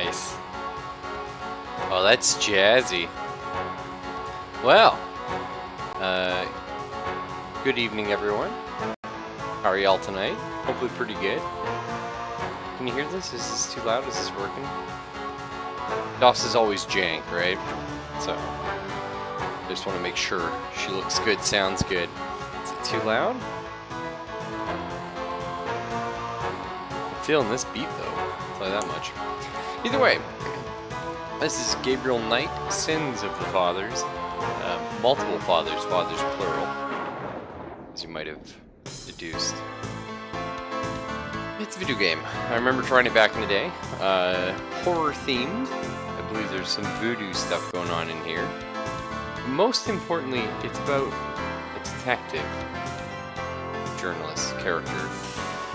Nice. Oh, that's jazzy. Well, good evening, everyone. How are y'all tonight? Hopefully pretty good. Can you hear this? Is this too loud? Is this working? DOS is always jank, right? So, I just want to make sure she looks good, sounds good. Is it too loud? I'm feeling this beat, though. I'll tell you that much. Either way, this is Gabriel Knight, Sins of the Fathers. Multiple fathers, fathers plural, as you might have deduced. It's a video game. I remember trying it back in the day. Horror themed. I believe there's some voodoo stuff going on in here. Most importantly, it's about a detective journalist character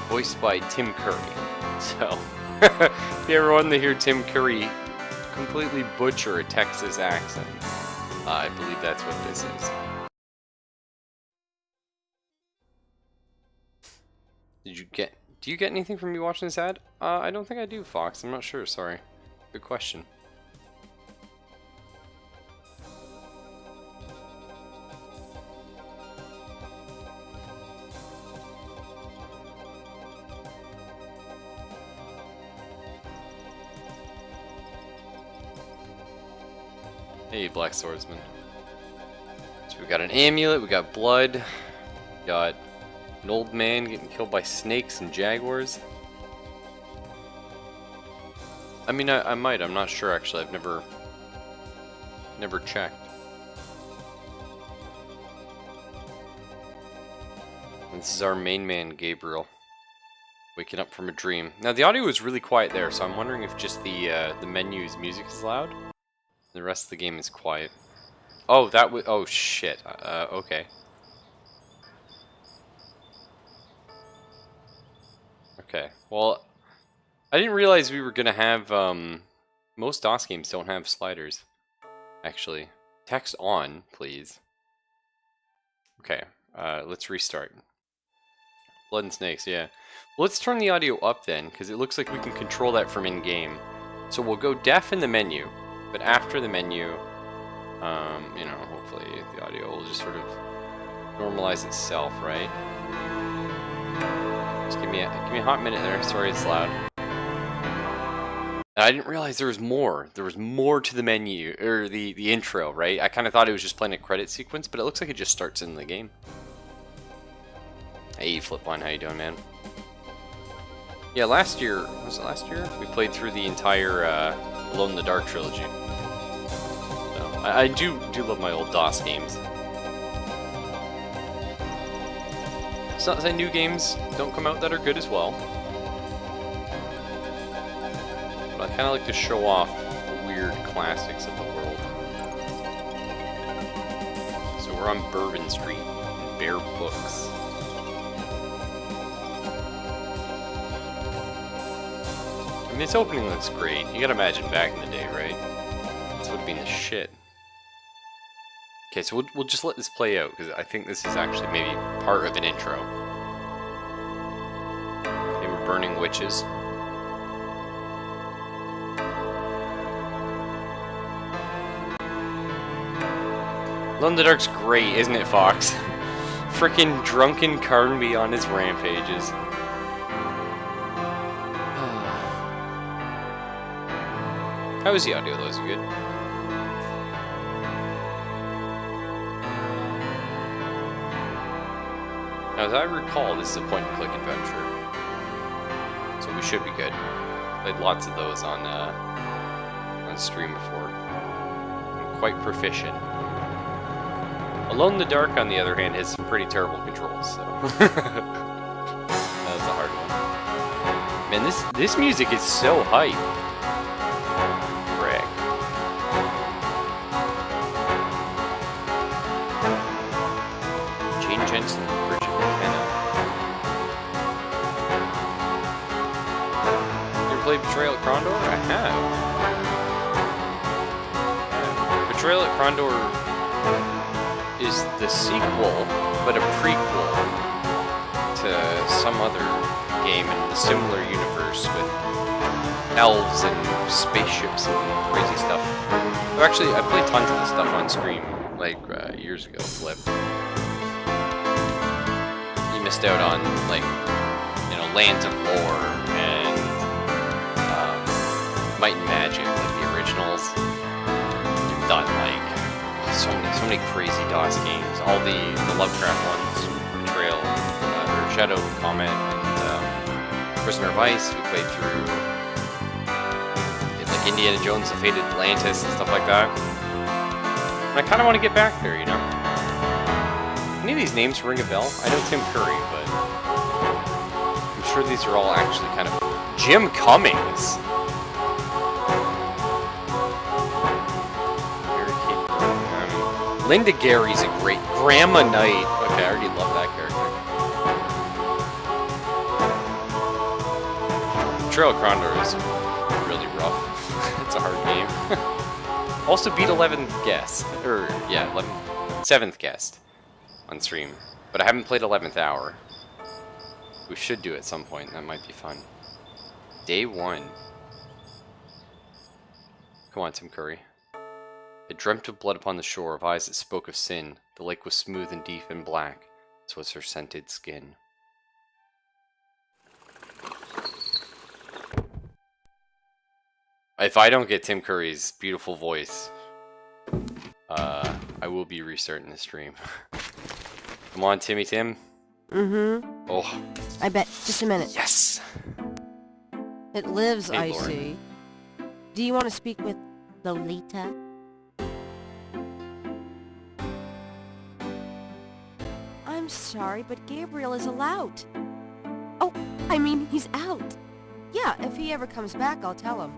voiced by Tim Curry. So, if you ever wanted to hear Tim Curry completely butcher a Texas accent, I believe that's what this is. Do you get anything from me watching this ad? I don't think I do, Fox. I'm not sure, sorry. Good question. Hey, Black Swordsman. So we got an amulet, we got blood, we got an old man getting killed by snakes and jaguars. I mean, I might, I'm not sure actually, I've never checked. And this is our main man, Gabriel, waking up from a dream. Now the audio is really quiet there, so I'm wondering if just the menu's music is loud. The rest of the game is quiet. Oh, that was... Oh, shit. Okay. Okay. Well, I didn't realize we were going to have... most DOS games don't have sliders. Actually. Text on, please. Okay. Let's restart. Blood and snakes, yeah. Well, let's turn the audio up then, because it looks like we can control that from in-game. So we'll go deaf in the menu. But after the menu, you know, hopefully the audio will just sort of normalize itself, right? Just give me a hot minute there. Sorry, it's loud. I didn't realize there was more. There was more to the menu or the intro, right? I kind of thought it was just playing a credit sequence, but it looks like it just starts in the game. Hey, Flipline, how you doing, man? Yeah, last year was it last year? We played through the entire Alone in the Dark trilogy. I do love my old DOS games. It's not to say new games don't come out that are good as well. But I kind of like to show off the weird classics of the world. So we're on Bourbon Street in Bear Books. I mean, this opening looks great. You gotta imagine back in the day, right? This would have been the shit. Okay, so we'll just let this play out, because I think this is actually maybe part of an intro. Okay, we're burning witches. Alone in the Dark's great, isn't it, Fox? Frickin' drunken Carnby on his rampages. How is the audio, though? Is it good? Now, as I recall, this is a point-and-click adventure, so we should be good. Played lots of those on stream before. I'm quite proficient. Alone in the Dark, on the other hand, has some pretty terrible controls, so that was a hard one. Man, this music is so hype. Frick. Jane Jensen. Played Betrayal at Condor? I have. Betrayal at Condor is the sequel, but a prequel to some other game in the similar universe with elves and spaceships and crazy stuff. Actually, I played tons of this stuff on stream, like, years ago, Flip. You missed out on, like, you know, Lands of Lore and Might and Magic, like the originals. You've done, like, so many crazy DOS games. All the Lovecraft ones, Betrayal, or Shadow of the Comet, and Prisoner of Ice, we played through like Indiana Jones, The Fated Atlantis, and stuff like that. And I kind of want to get back there, you know? Any of these names ring a bell? I know Tim Curry, but I'm sure these are all actually kind of... Jim Cummings! Linda Gary's a great... Grandma Knight. Okay, I already love that character. Trail of Condor is really rough. It's a hard game. Also beat 11th guest. Or, yeah, 7th guest on stream. But I haven't played 11th Hour. We should do it at some point. That might be fun. Day 1. Come on, Tim Curry. I dreamt of blood upon the shore, of eyes that spoke of sin. The lake was smooth and deep and black, as was her scented skin. If I don't get Tim Curry's beautiful voice, I will be restarting the stream. Come on, Timmy Tim. Mm-hmm. Oh. I bet. Just a minute. Yes! It lives, Hey, I Lauren. see. Do you want to speak with Lolita? I'm sorry, but Gabriel is allowed. Oh, I mean, he's out. Yeah, if he ever comes back, I'll tell him.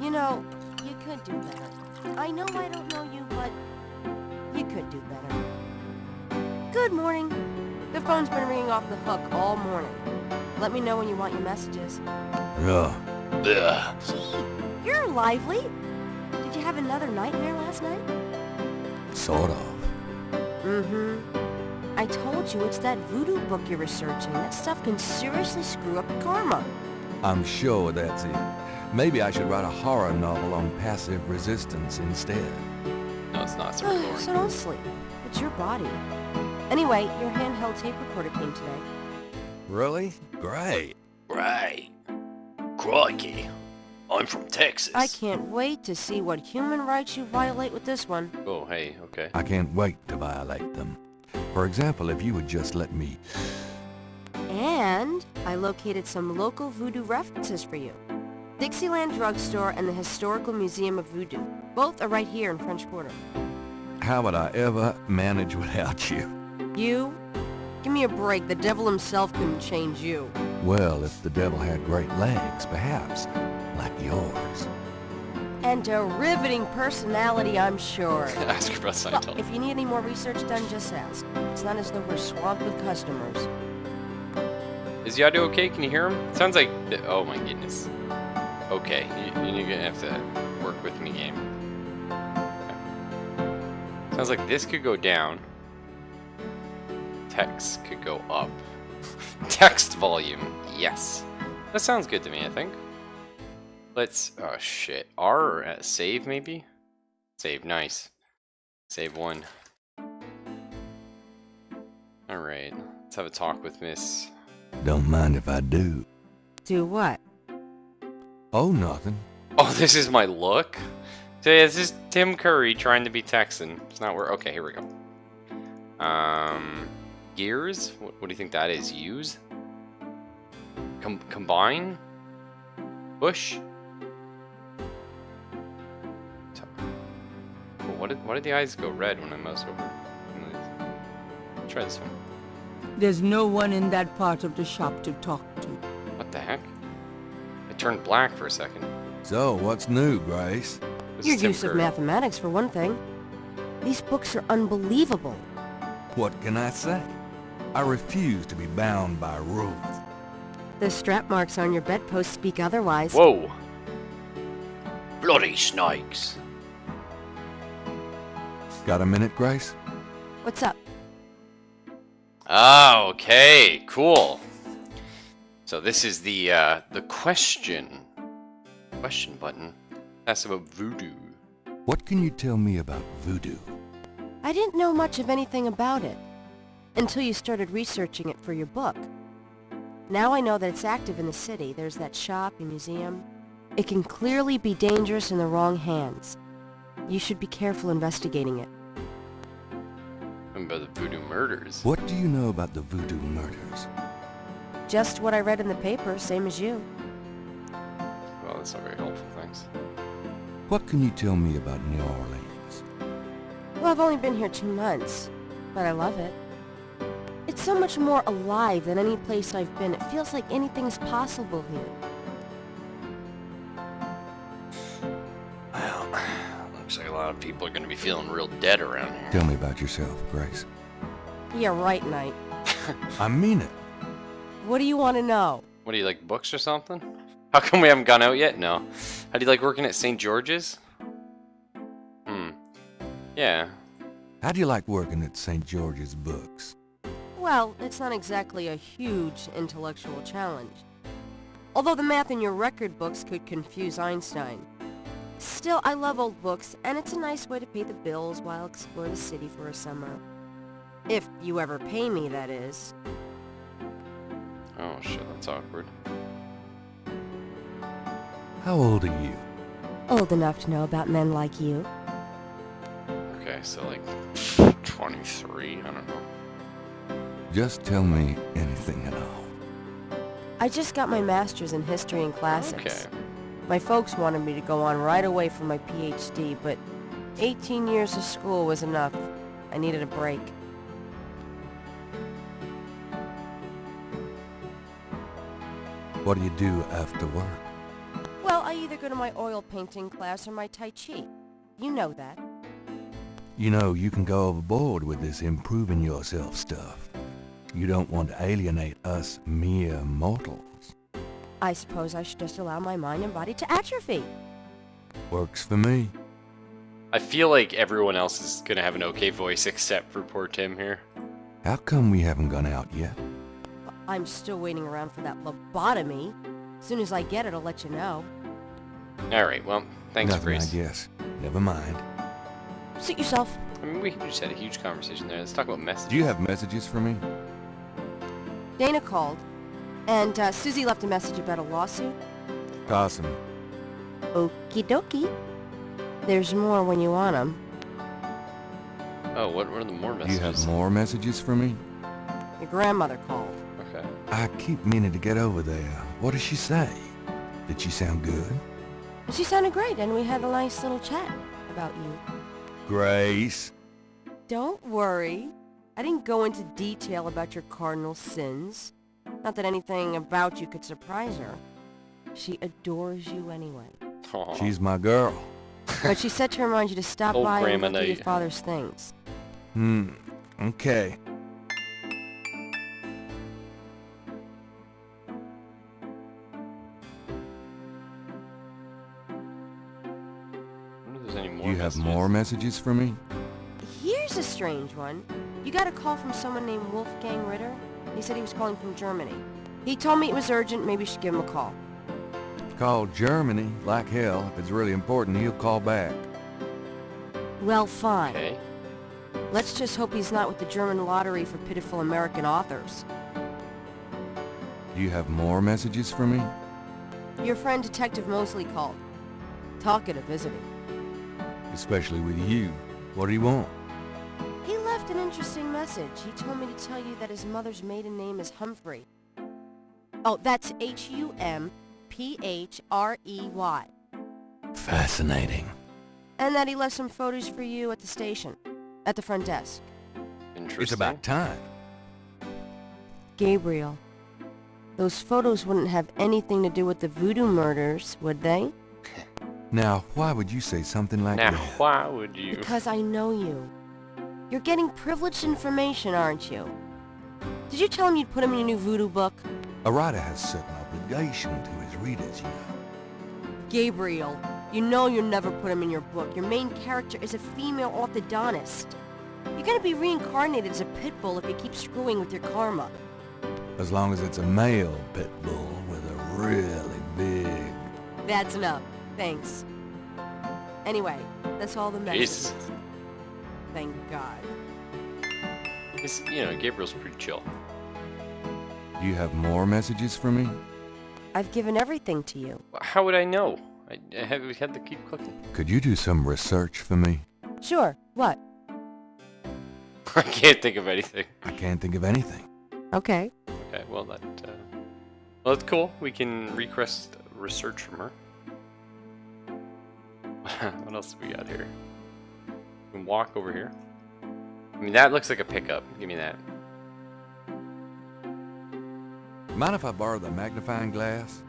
You know, you could do better. I know I don't know you, but you could do better. Good morning. The phone's been ringing off the hook all morning. Let me know when you want your messages. Ugh. Ugh. Gee, you're lively. Did you have another nightmare last night? Sort of. Mm-hmm. I told you it's that voodoo book you're researching. That stuff can seriously screw up your karma. I'm sure that's it. Maybe I should write a horror novel on passive resistance instead. No, it's not. It's a recording. So don't sleep. It's your body. Anyway, your handheld tape recorder came today. Really? Great. Right. Crikey. I'm from Texas. I can't wait to see what human rights you violate with this one. Oh, hey, okay. I can't wait to violate them. For example, if you would just let me... And I located some local voodoo references for you. Dixieland Drugstore and the Historical Museum of Voodoo. Both are right here in French Quarter. How would I ever manage without you? You? Give me a break. The devil himself couldn't change you. Well, if the devil had great legs, perhaps. Like yours. And a riveting personality, I'm sure. Ask her about Well, Seinfeld. if you need any more research done, just ask. It's not as though we're swamped with customers. Is the audio okay? Can you hear him? It sounds like... Oh my goodness. Okay, you're gonna have to work with me, game. Okay. Sounds like this could go down. Text could go up. Text volume, yes. That sounds good to me, I think. Let's... Oh shit. R or S? Save, maybe? Save, nice. Save 1. Alright, let's have a talk with Miss... Don't mind if I do. Do what? Oh, nothing. Oh, this is my look? So yeah, this is Tim Curry trying to be Texan. It's not where... Okay, here we go. Gears? What do you think that is? Use? Combine? Push? Why did the eyes go red when I mouse over? Try this one. There's no one in that part of the shop to talk to. What the heck? It turned black for a second. So, what's new, Grace? This Your is Tim use of Curry. mathematics, for one thing. These books are unbelievable. What can I say? I refuse to be bound by rules. The strap marks on your bedpost speak otherwise. Whoa! Bloody snakes! Got a minute, Grace? What's up? Ah, okay, cool. So this is the question question button. Ask about voodoo. What can you tell me about voodoo? I didn't know much of anything about it until you started researching it for your book. Now I know that it's active in the city. There's that shop and museum. It can clearly be dangerous in the wrong hands. You should be careful investigating it. And about the voodoo murders. What do you know about the voodoo murders? Just what I read in the paper, same as you. Well, that's not very helpful, thanks. What can you tell me about New Orleans? Well, I've only been here 2 months, but I love it. It's so much more alive than any place I've been. It feels like anything's possible here. Well, looks like a lot of people are going to be feeling real dead around here. Tell me about yourself, Grace. Yeah, right, Knight. I mean it. What do you want to know? What do you like, books or something? How come we haven't gone out yet? No. How do you like working at St. George's? Yeah. How do you like working at St. George's Books? Well, it's not exactly a huge intellectual challenge. Although the math in your record books could confuse Einstein. Still, I love old books, and it's a nice way to pay the bills while I explore the city for a summer. If you ever pay me, that is. Oh shit, that's awkward. How old are you? Old enough to know about men like you. Okay, so like 23, I don't know. Just tell me anything at all. I just got my master's in history and classics. Okay. My folks wanted me to go on right away for my PhD, but 18 years of school was enough. I needed a break. What do you do after work? Well, I either go to my oil painting class or my Tai Chi. You know that. You know, you can go overboard with this improving yourself stuff. You don't want to alienate us mere mortals. I suppose I should just allow my mind and body to atrophy. Works for me. I feel like everyone else is gonna have an okay voice except for poor Tim here. How come we haven't gone out yet? I'm still waiting around for that lobotomy. As soon as I get it, I'll let you know. Alright, well, thanks, Nothing, Grace. I guess. Never mind. Suit yourself. I mean, we just had a huge conversation there. Let's talk about messages. Do you have messages for me? Dana called, and Susie left a message about a lawsuit. Awesome. Okie dokie. There's more when you want 'em. Oh, what are the more Do messages? you have more messages for me? Your grandmother called. Okay. I keep meaning to get over there. What does she say? Did she sound good? She sounded great, and we had a nice little chat about you. Grace. Don't worry. I didn't go into detail about your cardinal sins. Not that anything about you could surprise her. She adores you anyway. Aw. She's my girl. But she said to remind you to stop Old by and Grandma look at your Knight. father's things. Okay. I wonder if there's any more Do you have messages. more messages for me? Here's a strange one. You got a call from someone named Wolfgang Ritter. He said he was calling from Germany. He told me it was urgent, maybe you should give him a call. Call Germany. Like hell. If it's really important, he'll call back. Well, fine. Okay. Let's just hope he's not with the German lottery for pitiful American authors. Do you have more messages for me? Your friend Detective Mosley called. Talkative, isn't he? Especially with you. What do you want? He left an interesting message. He told me to tell you that his mother's maiden name is Humphrey. Oh, that's Humphry. Fascinating. And that he left some photos for you at the station. At the front desk. Interesting. It's about time. Gabriel. Those photos wouldn't have anything to do with the voodoo murders, would they? Now, why would you say something like Now, that? why would you? Because I know you. You're getting privileged information, aren't you? Did you tell him you'd put him in your new voodoo book? A writer has certain obligation to his readers, you know. Gabriel, you know you'll never put him in your book. Your main character is a female orthodontist. You're gonna be reincarnated as a pit bull if you keep screwing with your karma. As long as it's a male pit bull with a really big... That's enough. Thanks. Anyway, that's all the messages. Jesus. Thank God. It's, you know, Gabriel's pretty chill. Do you have more messages for me? I've given everything to you. How would I know? We had to keep clicking. Could you do some research for me? Sure. What? I can't think of anything. I can't think of anything. Okay. Okay, well well, that's cool. We can request research from her. What else do we got here? We can walk over here. I mean, that looks like a pickup. Give me that. Mind if I borrow the magnifying glass?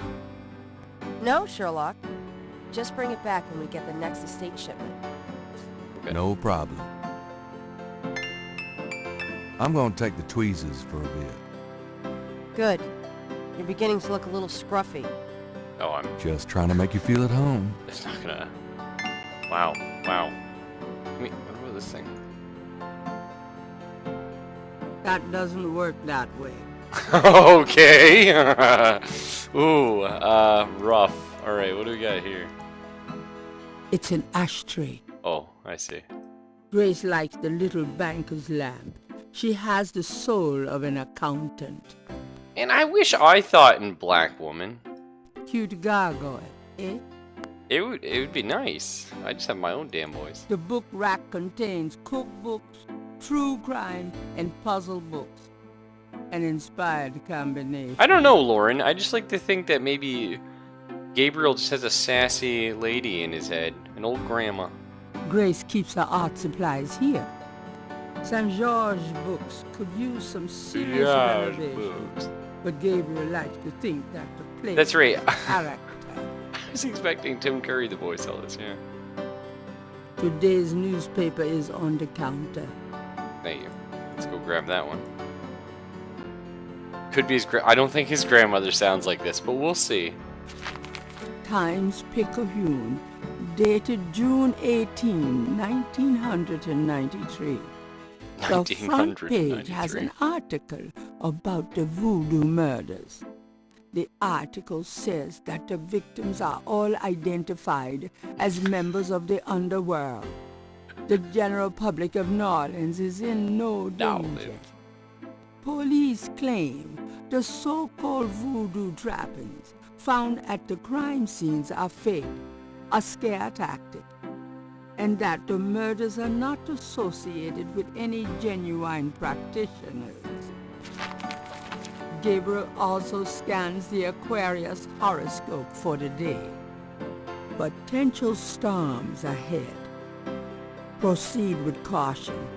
No, Sherlock. Just bring it back when we get the next estate shipment. Okay. No problem. I'm gonna take the tweezers for a bit. Good. You're beginning to look a little scruffy. Oh, I'm Just trying to make you feel at home. It's not gonna. Wow. Wow. I mean, what about this thing? That doesn't work that way. Okay. Ooh, rough. Alright, what do we got here? It's an ashtray. Oh, I see. Grace likes the little banker's lamp. She has the soul of an accountant. And I wish I thought in Black Woman. Cute gargoyle, eh? It would be nice. I just have my own damn voice. The book rack contains cookbooks, true crime, and puzzle books. An inspired combination. I don't know, Lauren. I just like to think that maybe Gabriel just has a sassy lady in his head. An old grandma. Grace keeps her art supplies here. St. George books could use some serious renovations. But Gabriel likes to think that the place That's right. has character. I was expecting Tim Curry to voice all this, yeah. Today's newspaper is on the counter. Thank you. Let's go grab that one. Could be his I don't think his grandmother sounds like this, but we'll see. Times Picayune, dated June 18, 1993. The front page has an article about the voodoo murders. The article says that the victims are all identified as members of the underworld. The general public of New Orleans is in no danger. Police claim the so-called voodoo trappings found at the crime scenes are fake, a scare tactic, and that the murders are not associated with any genuine practitioners. Gabriel also scans the Aquarius horoscope for the day. Potential storms ahead. Proceed with caution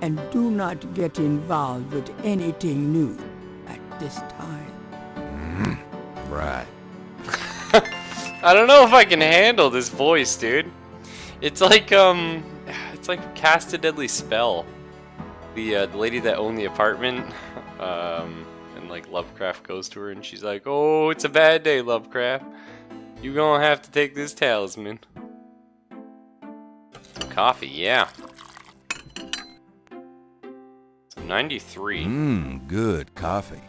and do not get involved with anything new at this time. Right. I don't know if I can handle this voice, dude. It's like cast a deadly spell. The lady that owned the apartment, and like Lovecraft goes to her and she's like, "Oh, it's a bad day, Lovecraft. You gonna have to take this talisman." Some coffee, yeah. So 93. Good coffee.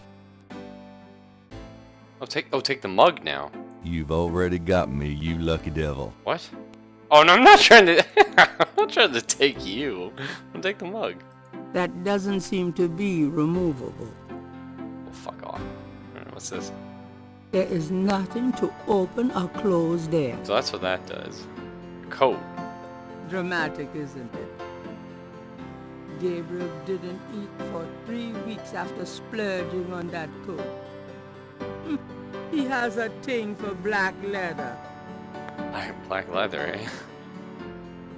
Take the mug now. You've already got me, you lucky devil. What? Oh no, I'm not trying to. I'm not trying to take you. I'll take the mug. That doesn't seem to be removable. Oh, fuck off. Alright, what's this? There is nothing to open or close there. So that's what that does. Coat. Dramatic, isn't it? Gabriel didn't eat for 3 weeks after splurging on that coat. He has a thing for black leather. Black leather, eh?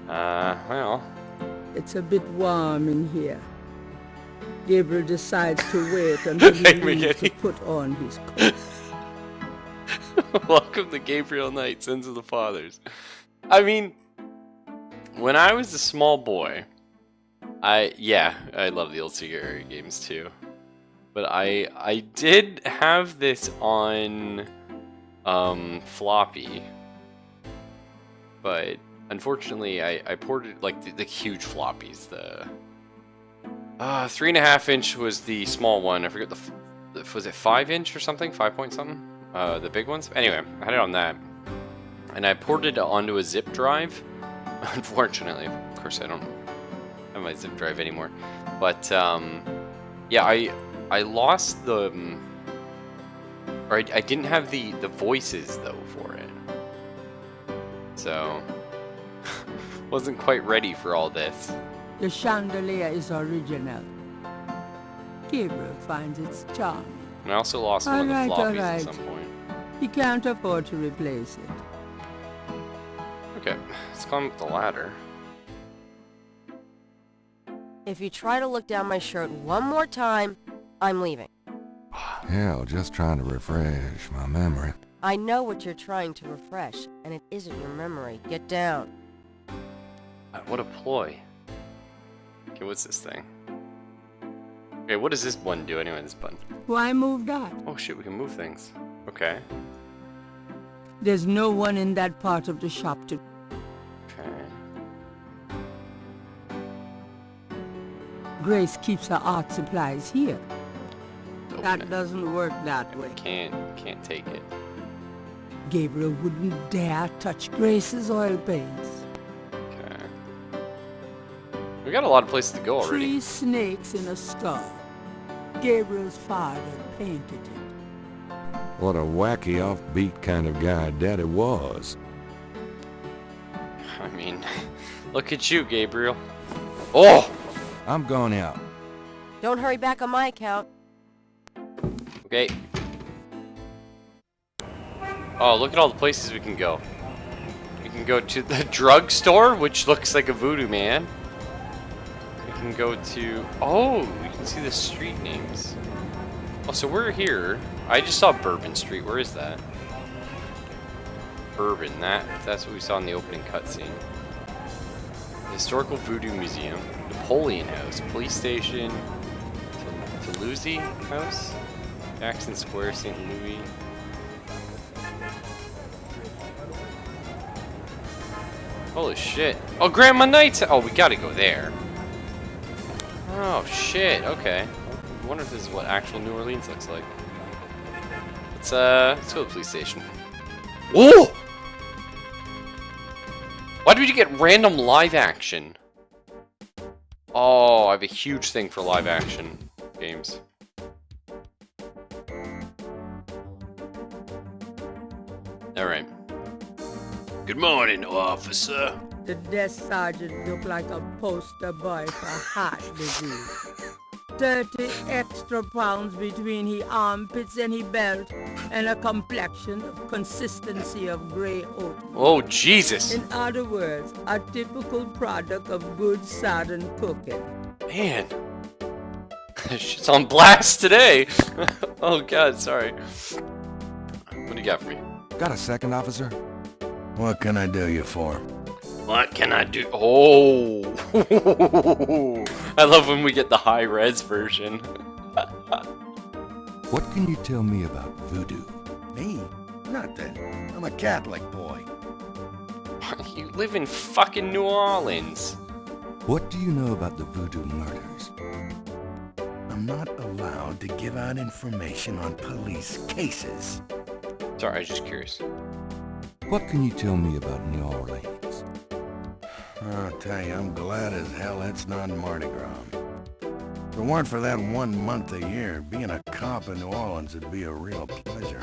Well. It's a bit warm in here. Gabriel decides to wait until he leaves to put on his coat. Welcome to Gabriel Knight, Sins of the Fathers. I mean, when I was a small boy, I love the old Sega era games too. But I did have this on floppy, but unfortunately I ported like the huge floppies. The 3.5 inch was the small one. I forget was it 5 inch or something, 5 point something. The big ones. Anyway, I had it on that, and I ported it onto a zip drive. Unfortunately, of course, I don't have my zip drive anymore. But yeah, I lost the, or I didn't have the voices though for it, so wasn't quite ready for all this. The chandelier is original. Gabriel finds its charming. And I also lost one of the floppies at some point. He can't afford to replace it. Okay, let's climb up the ladder. If you try to look down my shirt one more time, I'm leaving. Hell, just trying to refresh my memory. I know what you're trying to refresh, and it isn't your memory. Get down. What a ploy. Okay, what's this thing? Okay, what does this one do anyway, this button? Why move that? Oh shit, we can move things. Okay. There's no one in that part of the shop to... Okay. Grace keeps her art supplies here. Open That it. doesn't work that way. Can't take it. Gabriel wouldn't dare touch Grace's oil paints. Okay. We got a lot of places to go already. 3 snakes in a skull. Gabriel's father painted it. What a wacky, offbeat kind of guy Daddy was. I mean, look at you, Gabriel. Oh! I'm going out. Don't hurry back on my account. Okay. Oh, look at all the places we can go. We can go to the drugstore, which looks like a voodoo man. We can go to... Oh, we can see the street names. Oh, so we're here. I just saw Bourbon Street. Where is that? Bourbon. That's what we saw in the opening cutscene. Historical Voodoo Museum. Napoleon House. Police Station. Toulouse House. Jackson Square, St. Louis. Holy shit. Oh, Grandma Knight's. Oh, we gotta go there. Oh, shit. Okay. I wonder if this is what actual New Orleans looks like. Let's go to the police station. Whoa! Why did you get random live action? Oh, I have a huge thing for live action games. Alright. Good morning, officer. The desk sergeant looked like a poster boy for heart disease. 30 extra pounds between his armpits and his belt, and a complexion of consistency of grey oat. Oh, Jesus. In other words, a typical product of good southern cooking. Man. Shit's on blast today. Oh, God, sorry. What do you got for me? Got a second, officer? What can I do you for? What can I do? Oh. I love when we get the high res version. What can you tell me about voodoo? Me? Nothing. I'm a Catholic boy. You live in fucking New Orleans. What do you know about the voodoo murders? I'm not allowed to give out information on police cases. Sorry, I was just curious. What can you tell me about New Orleans? I'll tell you, I'm glad as hell it's not Mardi Gras. If it weren't for that 1 month a year, being a cop in New Orleans would be a real pleasure.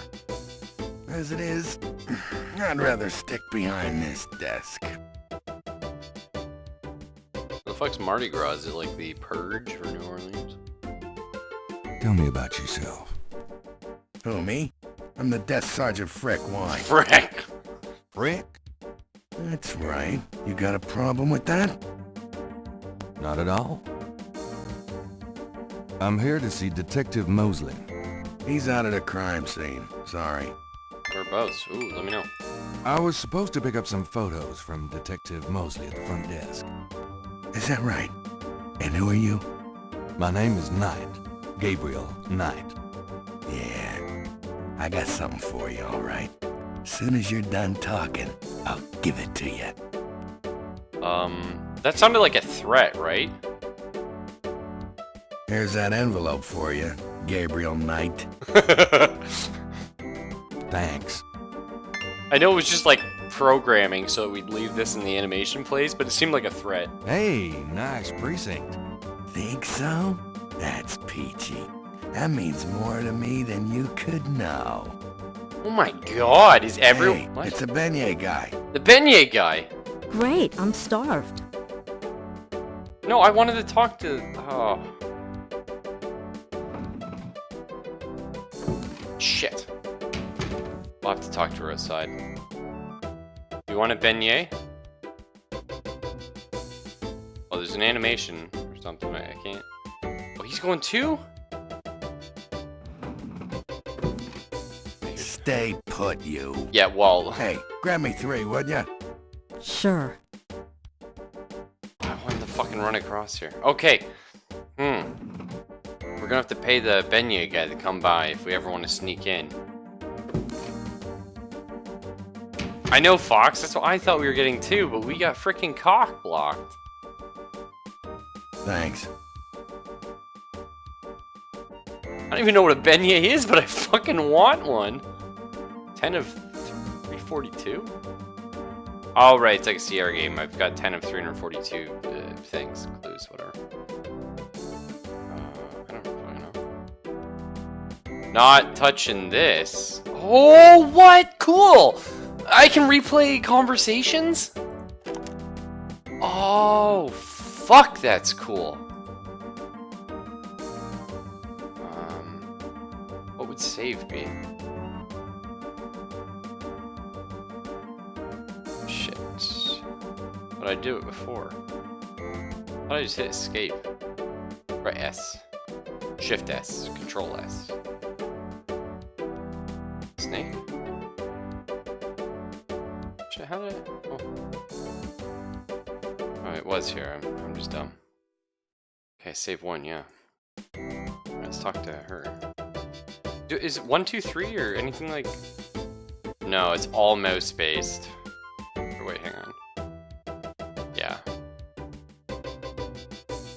As it is, I'd rather stick behind this desk. The fuck's Mardi Gras? Is it like the Purge for New Orleans? Tell me about yourself. Who, me? I'm the desk sergeant Frick. Why? Frick! Frick? That's right. You got a problem with that? Not at all. I'm here to see Detective Mosley. He's out at the crime scene. Sorry. Whereabouts? Ooh, let me know. I was supposed to pick up some photos from Detective Mosley at the front desk. Is that right? And who are you? My name is Knight. Gabriel Knight. Yeah. I got something for you, all right? Soon as you're done talking, I'll give it to you. That sounded like a threat, right? Here's that envelope for you, Gabriel Knight. Thanks. I know it was just like programming so we'd leave this in the animation place, but it seemed like a threat. Hey, nice precinct. Think so? That's peachy. That means more to me than you could know. Oh my god, is everyone... Hey, What? it's the beignet guy. The beignet guy! Great, I'm starved. No, I wanted to talk to... Oh. Shit. We'll have to talk to her outside. You want a beignet? Oh, there's an animation or something. I can't... Oh, he's going too? Stay put, you. Yeah, well... Hey, grab me 3, would ya? Sure. I wanted to fucking run across here. Okay. We're gonna have to pay the beignet guy to come by if we ever want to sneak in. I know, Fox, that's what I thought we were getting too, but we got freaking cock blocked. Thanks. I don't even know what a beignet is, but I fucking want one. 10 of 342? Oh, right, it's like a CR game. I've got 10 of 342 things, clues, whatever. I don't fucking know. Not touching this. Oh, what? Cool! I can replay conversations? Oh, fuck, that's cool. What would save be? Shit. But I do it before. How did I just hit escape? Right, S. Shift S. Control S. Snake? Shit, how did I... Oh. Oh, it was here. I'm just dumb. Okay, save one, yeah. Let's talk to her. Is it 1, 2, 3 or anything like... No, it's all mouse based. Or wait, hang on. Yeah.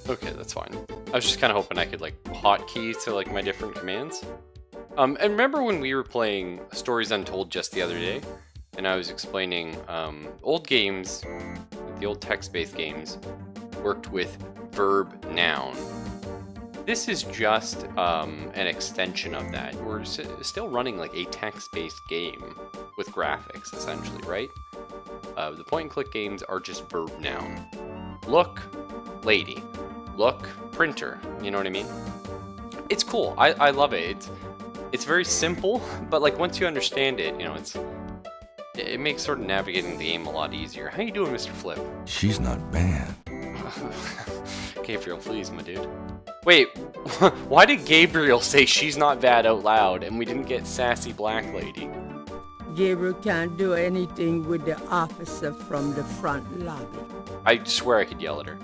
Okay, that's fine. I was just kind of hoping I could like hotkey to like my different commands. And remember when we were playing Stories Untold just the other day? And I was explaining old games, the old text-based games, worked with verb noun. This is just an extension of that. We're still running like a text-based game with graphics, essentially, right? The point-and-click games are just verb noun. Look, lady. Look, printer. You know what I mean? It's cool. I love it. It's very simple, but like once you understand it, you know, it makes sort of navigating the game a lot easier. How you doing, Mr. Flip? She's not bad. Gabriel, please, my dude. Wait, why did Gabriel say she's not bad out loud and we didn't get sassy black lady? Gabriel can't do anything with the officer from the front lobby. I swear I could yell at her.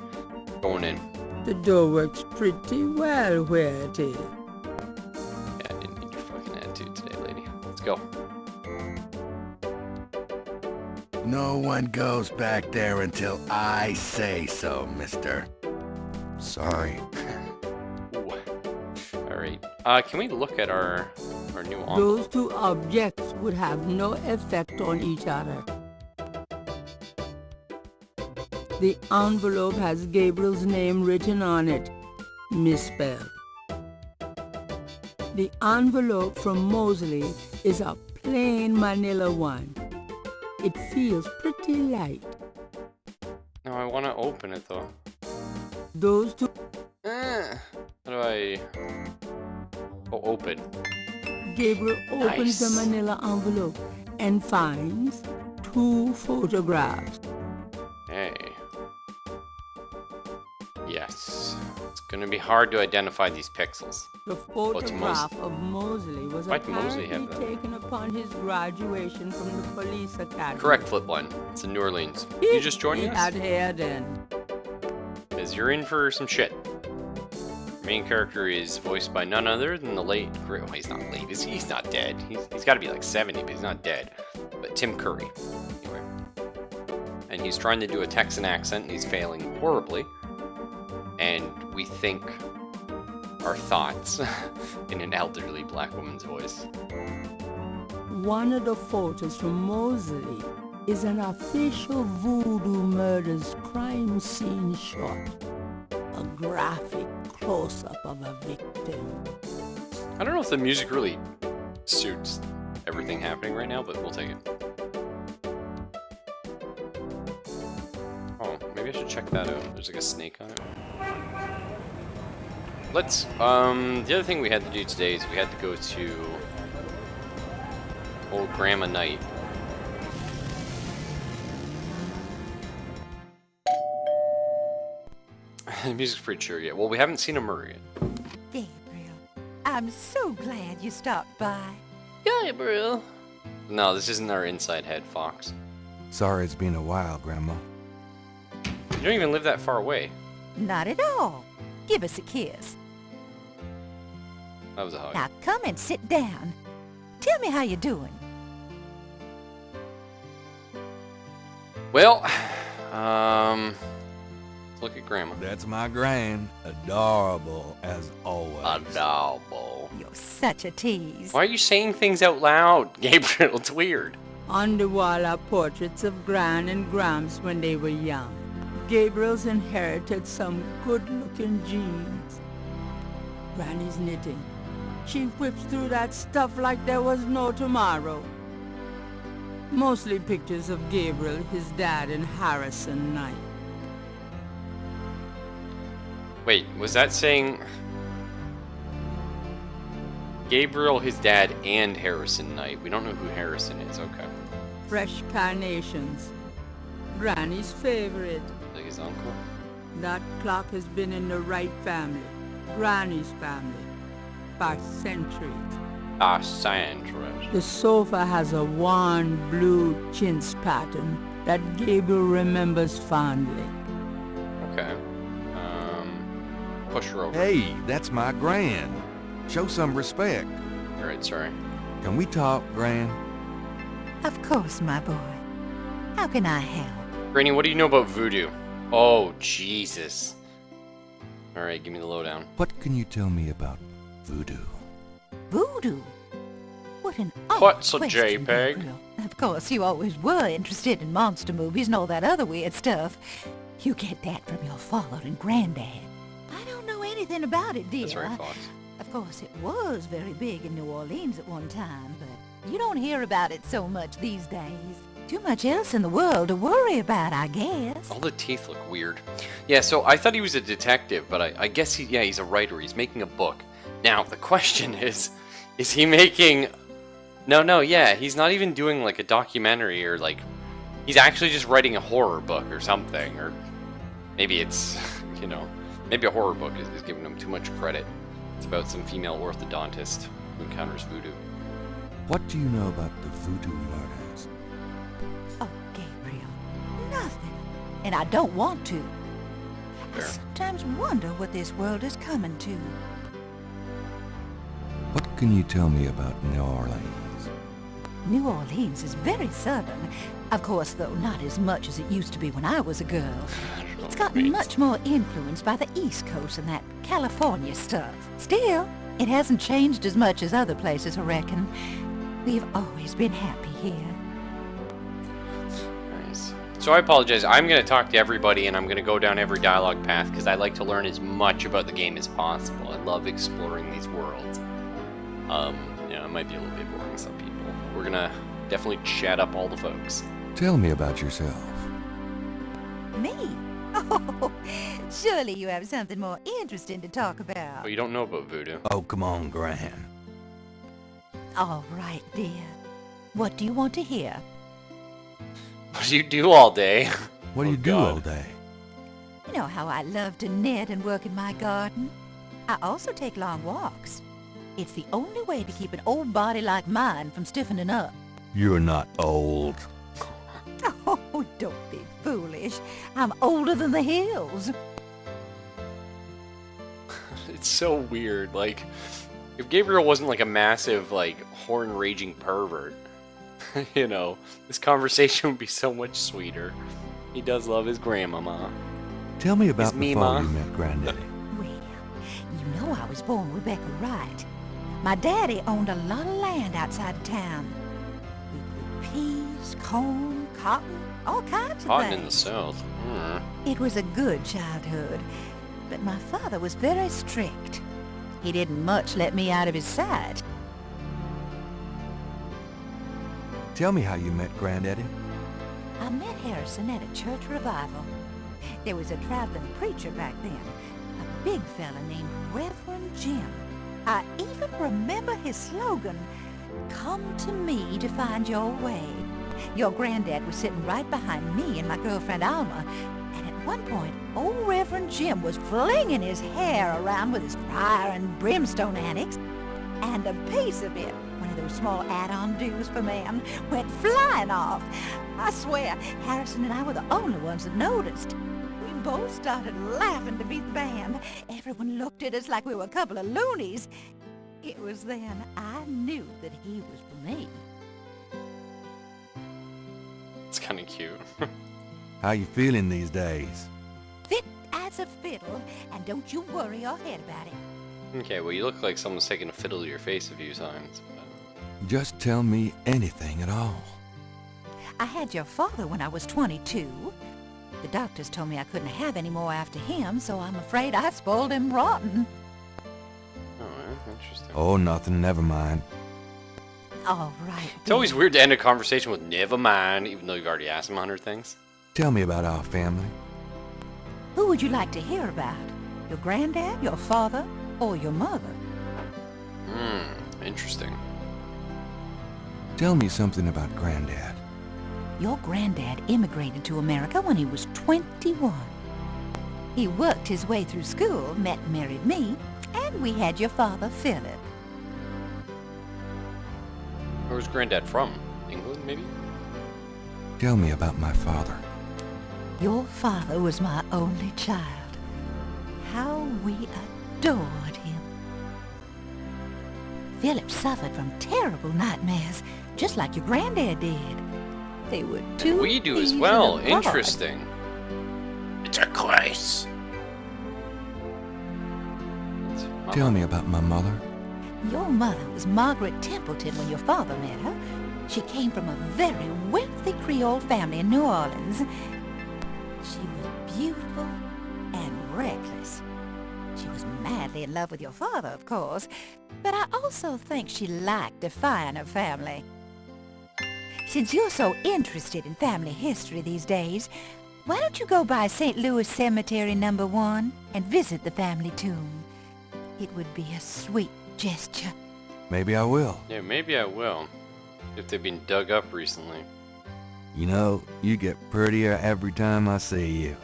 Going in. The door works pretty well where it is. Yeah, I didn't need your fucking attitude today, lady. Let's go. No one goes back there until I say so, mister. Sorry. Ooh. Alright. Can we look at our new envelope? Those two objects would have no effect on each other. The envelope has Gabriel's name written on it, misspelled. The envelope from Mosley is a plain manila one. It feels pretty light. No, I want to open it though. Those two... How do I... Oh, open. Gabriel opens the Nice. manila envelope and finds 2 photographs. Hey. Yes. It's gonna be hard to identify these pixels. The it's photograph of Mosley was Why'd Mosley apparently have that? taken upon his graduation from the police academy. Correct, Flipline. It's in New Orleans. You just joining He us? had hair then. Because you're in for some shit. The main character is voiced by none other than the late... Well, he's not late. He's not dead. He's got to be like 70, but he's not dead. But Tim Curry. Anyway. And he's trying to do a Texan accent, and he's failing horribly. And we think our thoughts in an elderly black woman's voice. one of the photos from Moseley is an official voodoo murders crime scene shot. A graphic close-up of a victim. I don't know if the music really suits everything happening right now, but we'll take it. Oh, maybe I should check that out. There's like a snake on it. Let's, the other thing we had to do today is we had to go to old Grandma Night. The music's pretty sure yet. Well, we haven't seen a murder yet. Gabriel, I'm so glad you stopped by. Gabriel! No, this isn't our inside head, Fox. Sorry it's been a while, Grandma. You don't even live that far away. Not at all. Give us a kiss. That was a hug. Now come and sit down. Tell me how you're doing. Well, let's look at Grandma. That's my gran. Adorable as always. Adorable. You're such a tease. Why are you saying things out loud, Gabriel? It's weird. On the wall are portraits of Gran and Gramps when they were young. Gabriel's inherited some good-looking genes. Granny's knitting. She whips through that stuff like there was no tomorrow. Mostly pictures of Gabriel, his dad, and Harrison Knight. Wait, was that saying Gabriel, his dad, and Harrison Knight? We don't know who Harrison is. Okay. Fresh carnations. Granny's favorite. Like his uncle? That clock has been in the Wright family, Granny's family, for centuries. Ah, Sandra. The sofa has a wan blue chintz pattern that Gabriel remembers fondly. Okay. Push her over. Hey, that's my gran. Show some respect. Alright, sorry. Can we talk, Gran? Of course, my boy. How can I help? Granny, what do you know about voodoo? Oh, Jesus. Alright, give me the lowdown. What can you tell me about voodoo? Voodoo? What an odd What's a question, JPEG? Gabriel. Of course, you always were interested in monster movies and all that other weird stuff. You get that from your father and granddad. I don't know anything about it, dear. That's right, Fox. Of course, it was very big in New Orleans at one time, but you don't hear about it so much these days. Too much else in the world to worry about, I guess. All the teeth look weird. Yeah, so I thought he was a detective, but I guess he's a writer. He's making a book. Now, the question is he making... No, yeah, he's not even doing like a documentary or like... He's actually just writing a horror book or something, or maybe it's, you know, maybe a horror book is giving him too much credit. It's about some female orthodontist who encounters voodoo. What do you know about the voodoo murders? Oh, Gabriel, nothing. And I don't want to. I Fair. sometimes wonder what this world is coming to. What can you tell me about New Orleans? New Orleans is very southern. Of course, though, not as much as it used to be when I was a girl. I don't know It's what gotten it means. much more influenced by the East Coast and that California stuff. Still, it hasn't changed as much as other places, I reckon. We've always been happy here. Nice. So I apologize. I'm going to talk to everybody, and I'm going to go down every dialogue path because I like to learn as much about the game as possible. I love exploring these worlds. Yeah, it might be a little bit boring to some people. We're going to definitely chat up all the folks. Tell me about yourself. Me? Oh, surely you have something more interesting to talk about. Well, you don't know about voodoo. Oh, come on, Gran. All right, dear. What do you want to hear? What do you do all day? What do Oh, you do God. all day? You know how I love to knit and work in my garden? I also take long walks. It's the only way to keep an old body like mine from stiffening up. You're not old. Oh, don't be foolish. I'm older than the hills. It's so weird. Like, if Gabriel wasn't like a massive, like, horn-raging pervert, you know, this conversation would be so much sweeter. He does love his grandmama. Tell me about It's me, the fall Ma. you met Granddaddy. Well, you know I was born Rebecca Wright. My daddy owned a lot of land outside of town. There's corn, cotton, all kinds of Cotton things. in the South. It was a good childhood, but my father was very strict. He didn't much let me out of his sight. Tell me how you met Granddaddy. I met Harrison at a church revival. There was a traveling preacher back then, a big fella named Reverend Jim. I even remember his slogan, "Come to me to find your way." Your granddad was sitting right behind me and my girlfriend Alma, and at one point, old Reverend Jim was flinging his hair around with his fire and brimstone antics, and a piece of it, one of those small add-on do's for man, went flying off. I swear, Harrison and I were the only ones that noticed. We both started laughing to beat the band. Everyone looked at us like we were a couple of loonies. It was then I knew that he was for me. It's kind of cute. How you feeling these days? Fit as a fiddle, and don't you worry your head about it. Okay, well, you look like someone's taken a fiddle to your face a few times. But... Just tell me anything at all. I had your father when I was 22. The doctors told me I couldn't have any more after him, so I'm afraid I spoiled him rotten. Oh, yeah, interesting. Oh, nothing, never mind. All right. It's always weird to end a conversation with "never mind," even though you've already asked him 100 things. Tell me about our family. Who would you like to hear about? Your granddad, your father, or your mother? Interesting. Tell me something about Granddad. Your granddad immigrated to America when he was 21. He worked his way through school, met and married me, and we had your father, Philip. Where was Granddad from? England, maybe? Tell me about my father. Your father was my only child. How we adored him. Philip suffered from terrible nightmares, just like your granddad did. They were too We do as easy well. to guard. Interesting. It's a curse. Tell me about my mother. Your mother was Margaret Templeton when your father met her. She came from a very wealthy Creole family in New Orleans. She was beautiful and reckless. She was madly in love with your father, of course, but I also think she liked defying her family. Since you're so interested in family history these days, why don't you go by St. Louis Cemetery No. 1 and visit the family tomb? It would be a sweet gesture. Maybe I will. Yeah, maybe I will. If they've been dug up recently. You know, you get prettier every time I see you.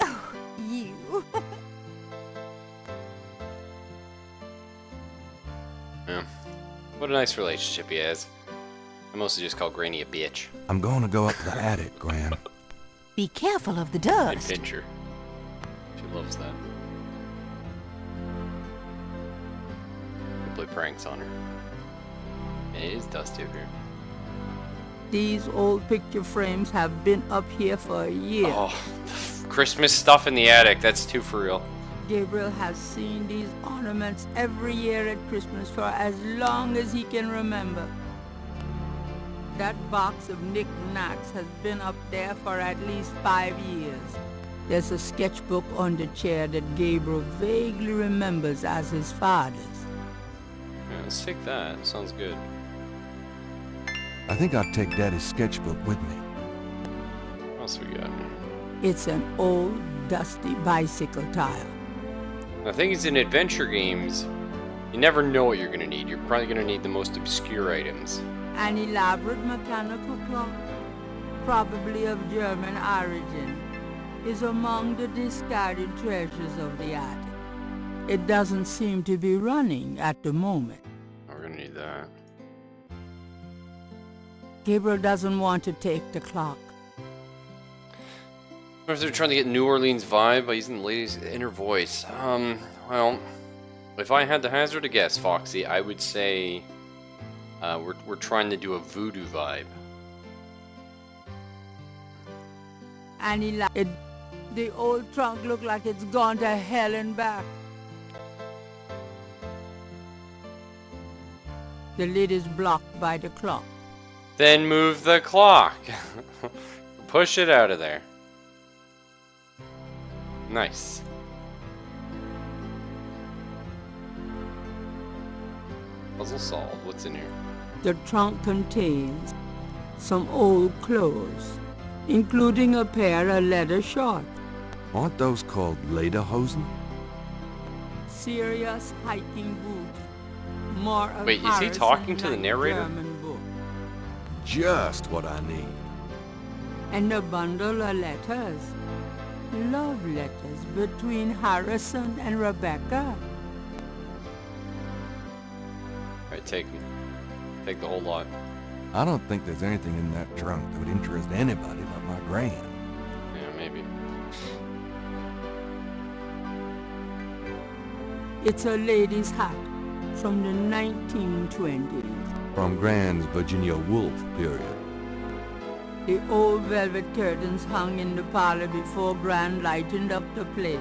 Oh, you. Yeah. What a nice relationship he has. I mostly just call Granny a bitch. I'm going to go up to the attic, Gran. Be careful of the And dust. pinch her. She loves that. We play pranks on her. And it is dusty up here. These old picture frames have been up here for a year. Oh, Christmas stuff in the attic. That's too for real. Gabriel has seen these ornaments every year at Christmas for as long as he can remember. That box of knickknacks has been up there for at least 5 years. There's a sketchbook on the chair that Gabriel vaguely remembers as his father's. Yeah, let's take that. Sounds good. I think I'll take Daddy's sketchbook with me. What else we got? It's an old, dusty bicycle tire. The thing is, in adventure games, you never know what you're going to need. You're probably going to need the most obscure items. An elaborate mechanical clock, probably of German origin, is among the discarded treasures of the attic. It doesn't seem to be running at the moment. We're going to need that. Gabriel doesn't want to take the clock. Or if they're trying to get New Orleans vibe by using the lady's inner voice. Well, if I had to hazard a guess, Foxy, I would say we're trying to do a voodoo vibe. And the old trunk looked like it's gone to hell and back. The lid is blocked by the clock. Then move the clock. Push it out of there. Nice. Puzzle solved. What's in here? The trunk contains some old clothes, including a pair of leather shorts. Aren't those called lederhosen? Serious hiking boots. More of Wait, is he Harrison talking to the like narrator? German book. Just what I need. And a bundle of letters. Love letters between Harrison and Rebecca. Alright, take them. Take the whole lot. I don't think there's anything in that trunk that would interest anybody but my gran. Yeah, maybe. It's a lady's hat from the 1920s. From Gran's Virginia Woolf period. The old velvet curtains hung in the parlor before Gran lightened up the place.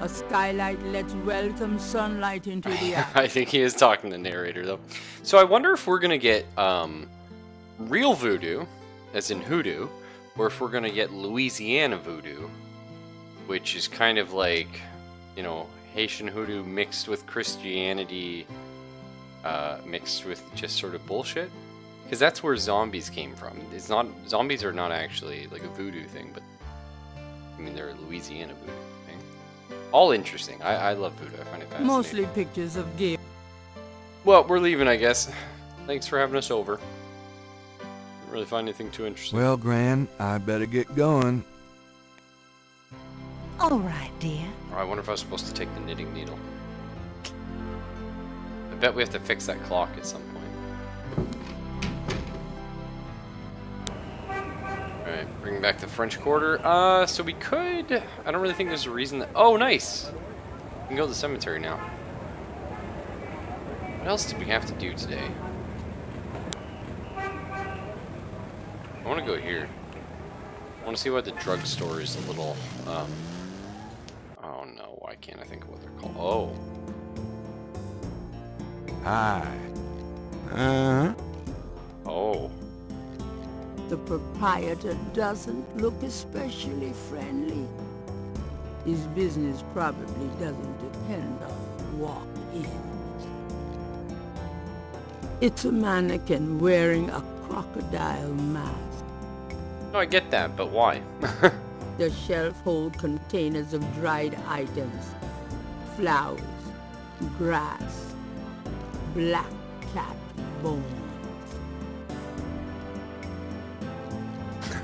A skylight lets welcome sunlight into the attic. I think he is talking to the narrator, though. So I wonder if we're going to get real voodoo, as in hoodoo, or if we're going to get Louisiana voodoo, which is kind of like, you know, Haitian hoodoo mixed with Christianity, mixed with just sort of bullshit. Because that's where zombies came from. It's not, zombies are not actually like a voodoo thing, but I mean, they're a Louisiana voodoo thing. All interesting. I love voodoo. I find it fascinating. Mostly pictures of Gabriel. Well, we're leaving, I guess. Thanks for having us over. Didn't really find anything too interesting. Well, Gran, I better get going. All right, dear. Oh, I wonder if I was supposed to take the knitting needle. I bet we have to fix that clock at some point. Alright, bring back the French Quarter. So we could... I don't really think there's a reason that... Oh, nice! We can go to the cemetery now. What else did we have to do today? I want to go here. I want to see why the drugstore is a little... Oh no, why can't I think of what they're called? Oh. Hi. Oh. The proprietor doesn't look especially friendly. His business probably doesn't depend on walk-ins. It's a mannequin wearing a crocodile mask. No, I get that, but why? The shelf holds containers of dried items, flowers, grass, black cat bones.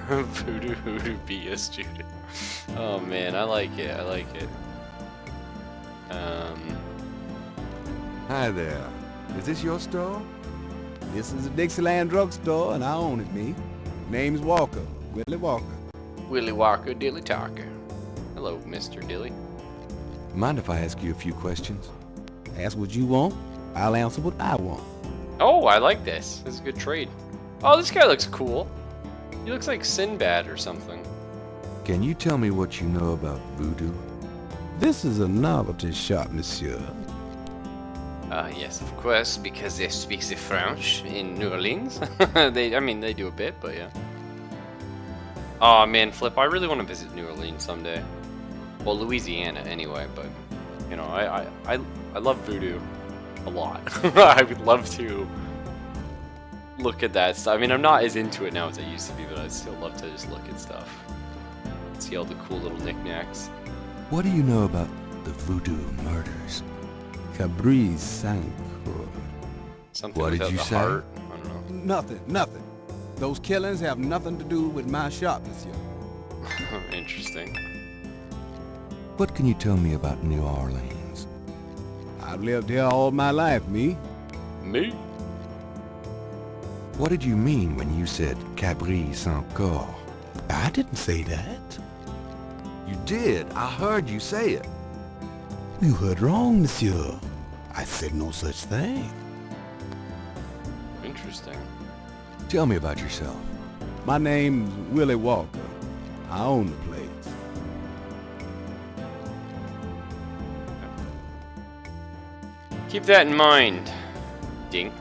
Voodoo Hoodoo BS student. Oh man, I like it. I like it. Hi there. Is this your store? This is a Dixieland drugstore, and I own it, me. Name's Walker, Willie Walker. Willie Walker, Dilly Talker. Hello, Mr. Dilly. Mind if I ask you a few questions? Ask what you want, I'll answer what I want. Oh, I like this. This is a good trade. Oh, this guy looks cool. He looks like Sinbad or something. Can you tell me what you know about voodoo? This is a novelty shop, monsieur. Yes, of course, because they speak the French in New Orleans. I mean, they do a bit, but yeah. Oh man, Flip, I really want to visit New Orleans someday. Well, Louisiana anyway, but you know, I love voodoo a lot. I would love to look at that stuff. I mean, I'm not as into it now as I used to be, but I'd still love to just look at stuff. See all the cool little knickknacks. What do you know about the voodoo murders? Cabri's Saint-Croix. Something What did without you the say? heart. I don't Nothing. Those killings have nothing to do with my shop, monsieur. know. Interesting. What can you tell me about New Orleans? I've lived here all my life, me. Me? What did you mean when you said Cabri Saint-Croix? I didn't say that. You did. I heard you say it. You heard wrong, monsieur. I said no such thing. Interesting. Tell me about yourself. My name's Willie Walker. I own the place. Keep that in mind, Dink.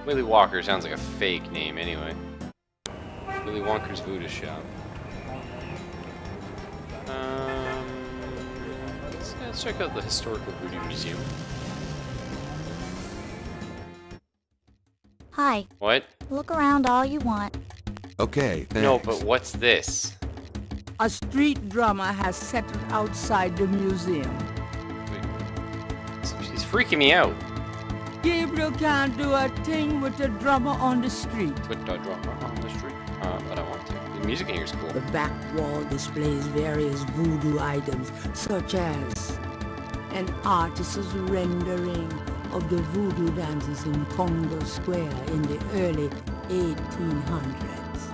Willy Walker sounds like a fake name anyway. Willy Wonka's Voodoo Shop. Let's check out the Historical Voodoo Museum. Hi. What? Look around all you want. Okay, thanks. No, but what's this? A street drummer has settled outside the museum. She's freaking me out. Gabriel can't do a thing with a drummer on the street. With the drummer on the street. But I want to. The music in here is cool. The back wall displays various voodoo items, such as an artist's rendering of the voodoo dances in Congo Square in the early 1800s.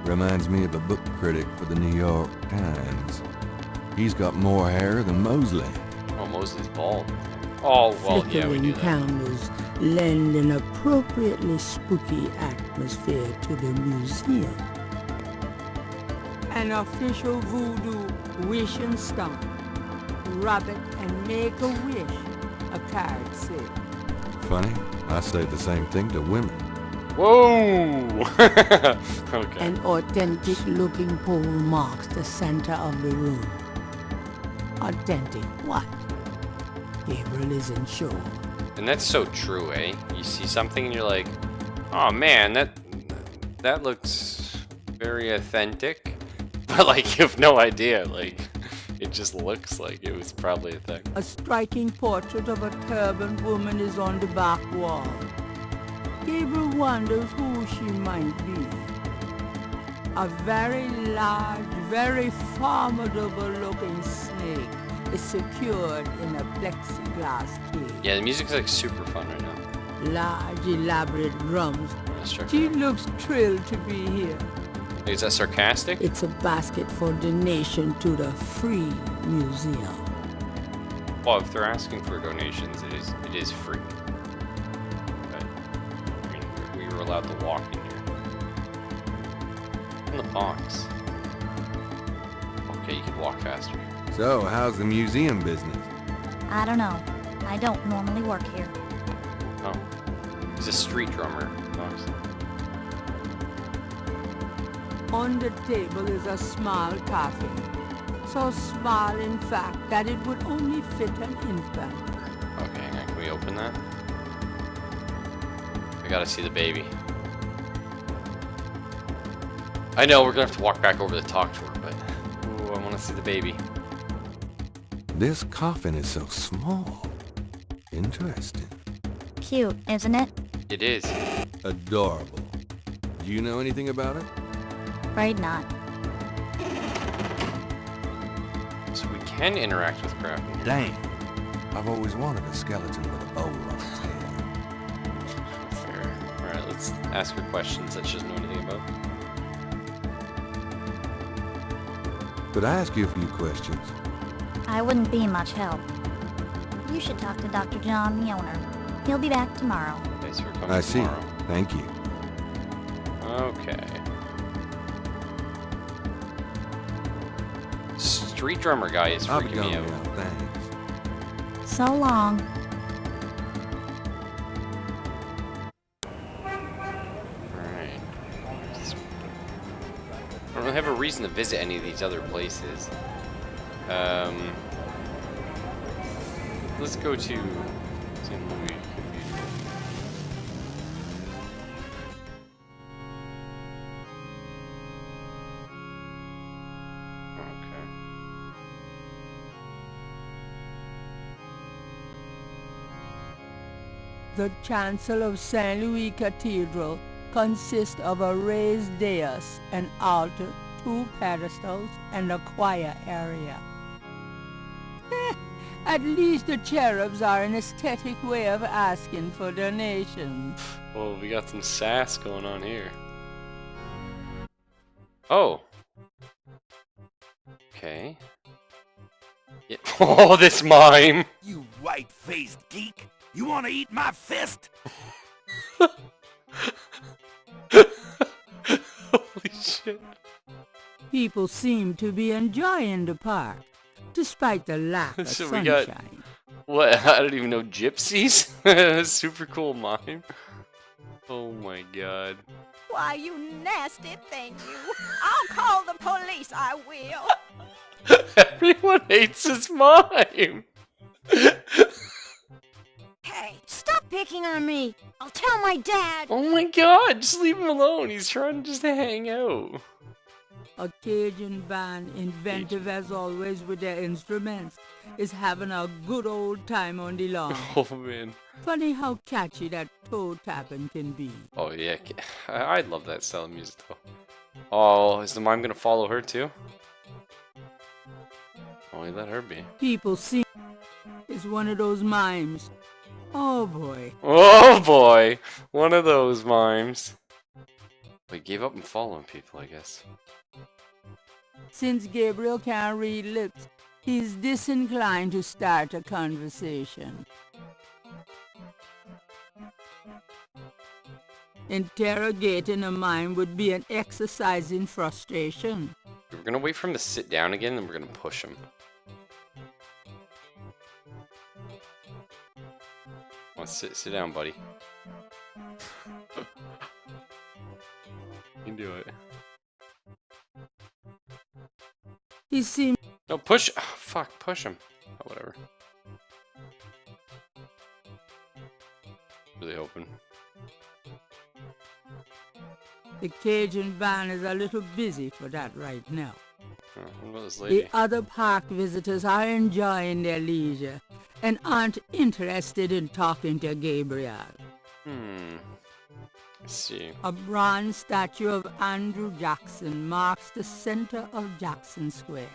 Reminds me of a book critic for the New York Times. He's got more hair than Mosley. Oh, Mosley's bald. Oh, well, yeah, we Flickering do that. candles lend an appropriately spooky atmosphere to the museum. An official voodoo wish and stomp. Rub it and make a wish, a card said. Funny, I say the same thing to women. Whoa! Okay. An authentic-looking pole marks the center of the room. Authentic what? Gabriel isn't sure. And that's so true, eh? You see something and you're like, oh man, that looks very authentic. But like, you have no idea. Like, it just looks like it was probably a thing. A striking portrait of a turbaned woman is on the back wall. Gabriel wonders who she might be. A very large, very formidable-looking snake is secured in a plexiglass cage. Yeah, the music's like super fun right now. Large, elaborate drums. Let's check She it out. looks thrilled to be here. Is that sarcastic? It's a basket for donation to the Free Museum. Well, if they're asking for donations, it is free. But I mean, we were allowed to walk in here. In the box. Okay, you can walk faster. So, how's the museum business? I don't know. I don't normally work here. Oh, he's a street drummer. Nice. On the table is a small coffin. So small, in fact, that it would only fit an infant. Okay, hang on. Can we open that? I gotta see the baby. I know we're gonna have to walk back over to talk to her, but ooh, I want to see the baby. This coffin is so small. Interesting. Cute, isn't it? It is. Adorable. Do you know anything about it? Afraid not. So we can interact with crap in here. Dang. I've always wanted a skeleton with a bowl on its head. Fair. Alright, let's ask her questions that she doesn't know anything about. Could I ask you a few questions? I wouldn't be much help. You should talk to Dr. John, the owner. He'll be back tomorrow. Thanks for coming I see. tomorrow. Thank you. Okay. Street drummer guy is I'll be freaking me going out. now, thanks. So long. Alright. I don't really have a reason to visit any of these other places. Let's go to St. Louis Cathedral. Okay. The chancel of St. Louis Cathedral consists of a raised dais, an altar, 2 pedestals, and a choir area. At least the cherubs are an aesthetic way of asking for donations. Oh, we got some sass going on here. Oh. Okay. Yeah. Oh, this mime! You white-faced geek! You want to eat my fist? Holy shit. People seem to be enjoying the park, despite the lack of So we got- sunshine. What? I don't even know gypsies? Super cool mime. Oh my god. Why, you nasty thing, you. I'll call the police, I will. Everyone hates his mime. Hey, stop picking on me. I'll tell my dad. Oh my god, just leave him alone. He's trying to just hang out. A Cajun band, inventive as always with their instruments, is having a good old time on the lawn. Oh man. Funny how catchy that toe tapping can be. Oh yeah, I love that style of music though. Oh, is the mime gonna follow her too? Only let her be. People see it's one of those mimes. Oh boy. Oh boy, one of those mimes. We gave up and following people, I guess. Since Gabriel can't read lips, he's disinclined to start a conversation. Interrogating a mime would be an exercise in frustration. We're gonna wait for him to sit down again, and we're gonna push him. Well, sit down, buddy. You can do it. He seems No, push. Oh, fuck, push him. Oh, whatever. Really hoping. the Cajun band is a little busy for that right now. Oh, what about this lady? The other park visitors are enjoying their leisure and aren't interested in talking to Gabriel. Let's see. A bronze statue of Andrew Jackson marks the center of Jackson Square.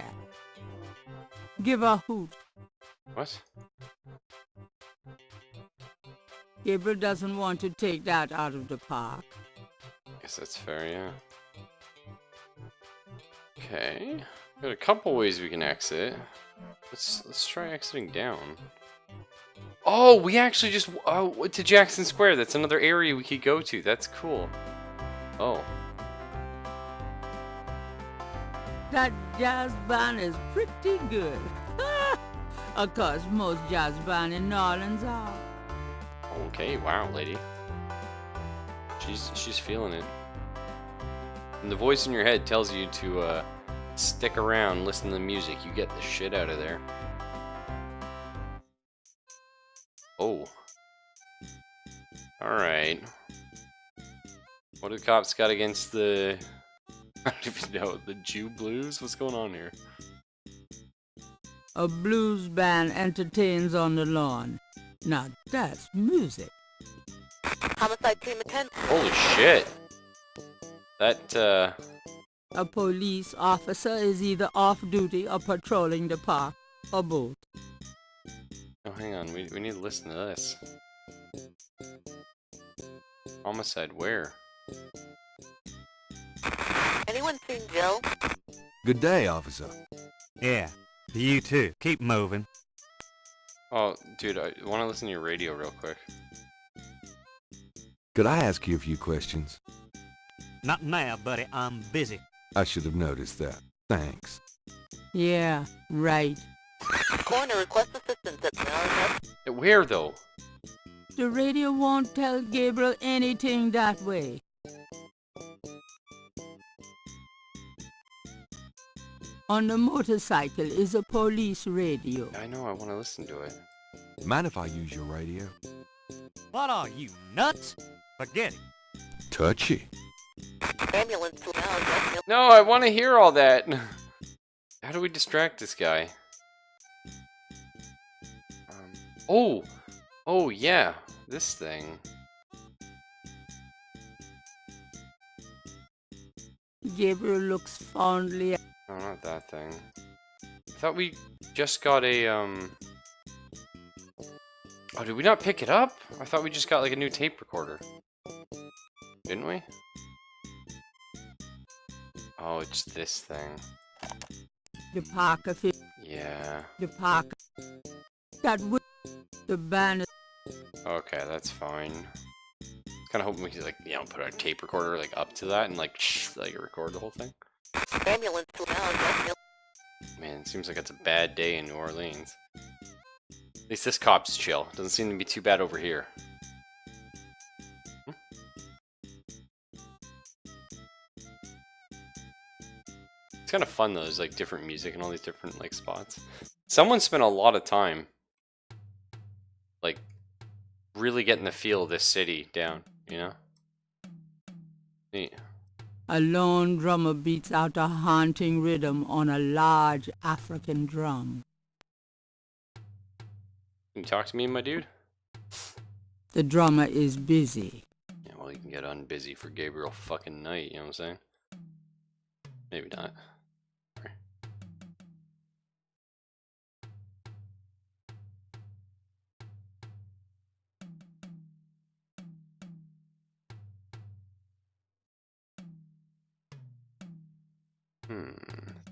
Give a hoot. What? Gabriel doesn't want to take that out of the park. Guess that's fair, yeah. Okay. Got a couple ways we can exit. Let's try exiting down. Oh, we actually just went to Jackson Square. That's another area we could go to. That's cool. Oh. That jazz band is pretty good. Of course, most jazz bands in New Orleans are. Okay, wow, lady. She's feeling it. And the voice in your head tells you to stick around, listen to the music. You get the shit out of there. Oh. Alright. What do the cops got against the... I don't even know. The Jew Blues? What's going on here? A blues band entertains on the lawn. Now that's music. Homicide team attend. Holy shit! That, A police officer is either off duty or patrolling the park, or both. Oh, hang on. We need to listen to this. Homicide where? Anyone seen Jill? Good day, officer. Yeah, you too. Keep moving. Oh, dude, I want to listen to your radio real quick. Could I ask you a few questions? Not now, buddy. I'm busy. I should have noticed that. Thanks. Yeah, right. Coroner requests assistance at the Where, though? The radio won't tell Gabriel anything that way. On the motorcycle is a police radio. I know, I want to listen to it. Mind if I use your radio? What are you, nuts? Forget it. Touchy. ambulance to now. No, I want to hear all that. How do we distract this guy? Oh, yeah, this thing. Gabriel looks fondly at... No, not that thing. I thought we just got a, Oh, did we not pick it up? I thought we just got, like, a new tape recorder. Didn't we? Oh, it's this thing. the park official. Yeah. The park... That would... The band... Okay, that's fine. Kind of hoping we could, like, you know, put our tape recorder, like, up to that and, like, record the whole thing. Ambulance to now. Man, it seems like it's a bad day in New Orleans. At least this cop's chill. Doesn't seem to be too bad over here. It's kind of fun though. There's like different music and all these different like spots. Someone spent a lot of time like really getting the feel of this city down, you know? Neat. A lone drummer beats out a haunting rhythm on a large African drum. Can you talk to me, my dude? The drummer is busy. Yeah, well, you can get unbusy for Gabriel fucking night, you know what I'm saying? Maybe not. Sorry.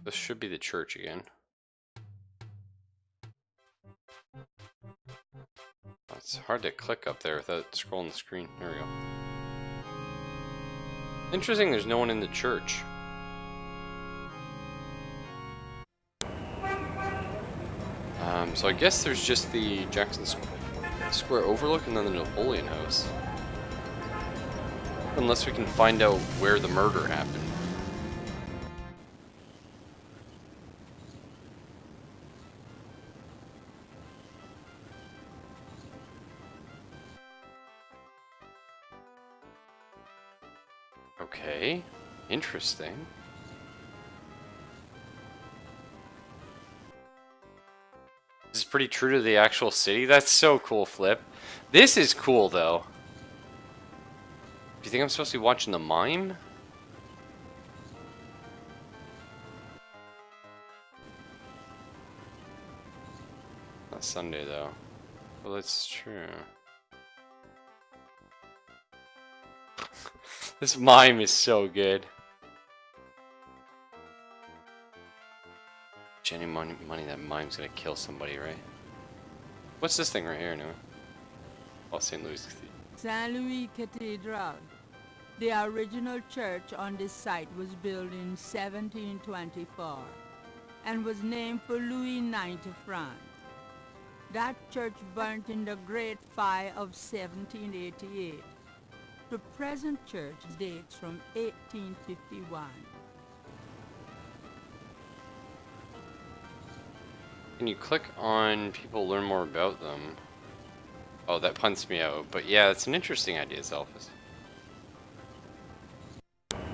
This should be the church again. Oh, it's hard to click up there without scrolling the screen. There we go. Interesting, there's no one in the church. So I guess there's just the Jackson Square Overlook and then the Napoleon House. Unless we can find out where the murder happened. Okay, interesting. This is pretty true to the actual city. That's so cool, Flip. This is cool, though. Do you think I'm supposed to be watching the mime? Not Sunday, though. Well, that's true. This mime is so good. Any money that mime's gonna kill somebody, right? What's this thing right here now? Oh, St. Louis Cathedral. St. Louis Cathedral. The original church on this site was built in 1724 and was named for Louis IX of France. That church burnt in the Great Fire of 1788. The present church dates from 1851. Can you click on people, learn more about them? Oh, that punts me out. But yeah, it's an interesting idea, Zelphus. I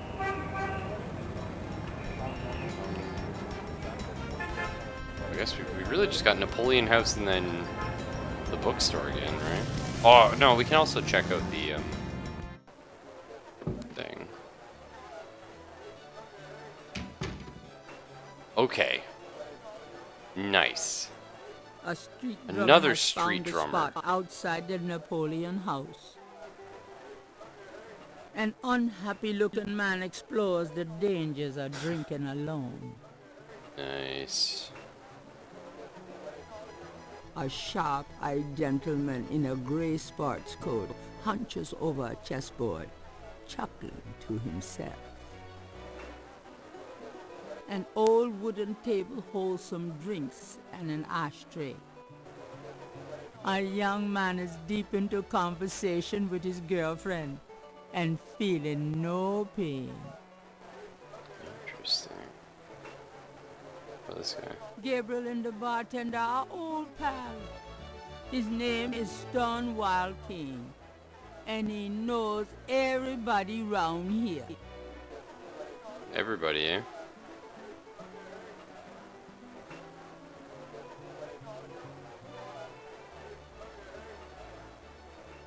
guess we really just got Napoleon House and then the bookstore again, right? Oh, no, we can also check out the thing. Okay. Nice. A street Another has street found a drummer. spot outside the Napoleon House. An unhappy-looking man explores the dangers of drinking alone. Nice. A sharp-eyed gentleman in a gray sports coat hunches over a chessboard, chuckling to himself. An old wooden table holds some drinks and an ashtray. A young man is deep into conversation with his girlfriend and feeling no pain. Interesting. Oh, this guy. Gabriel and the bartender are old pals. His name is Stonewall King, and he knows everybody round here. Everybody, eh?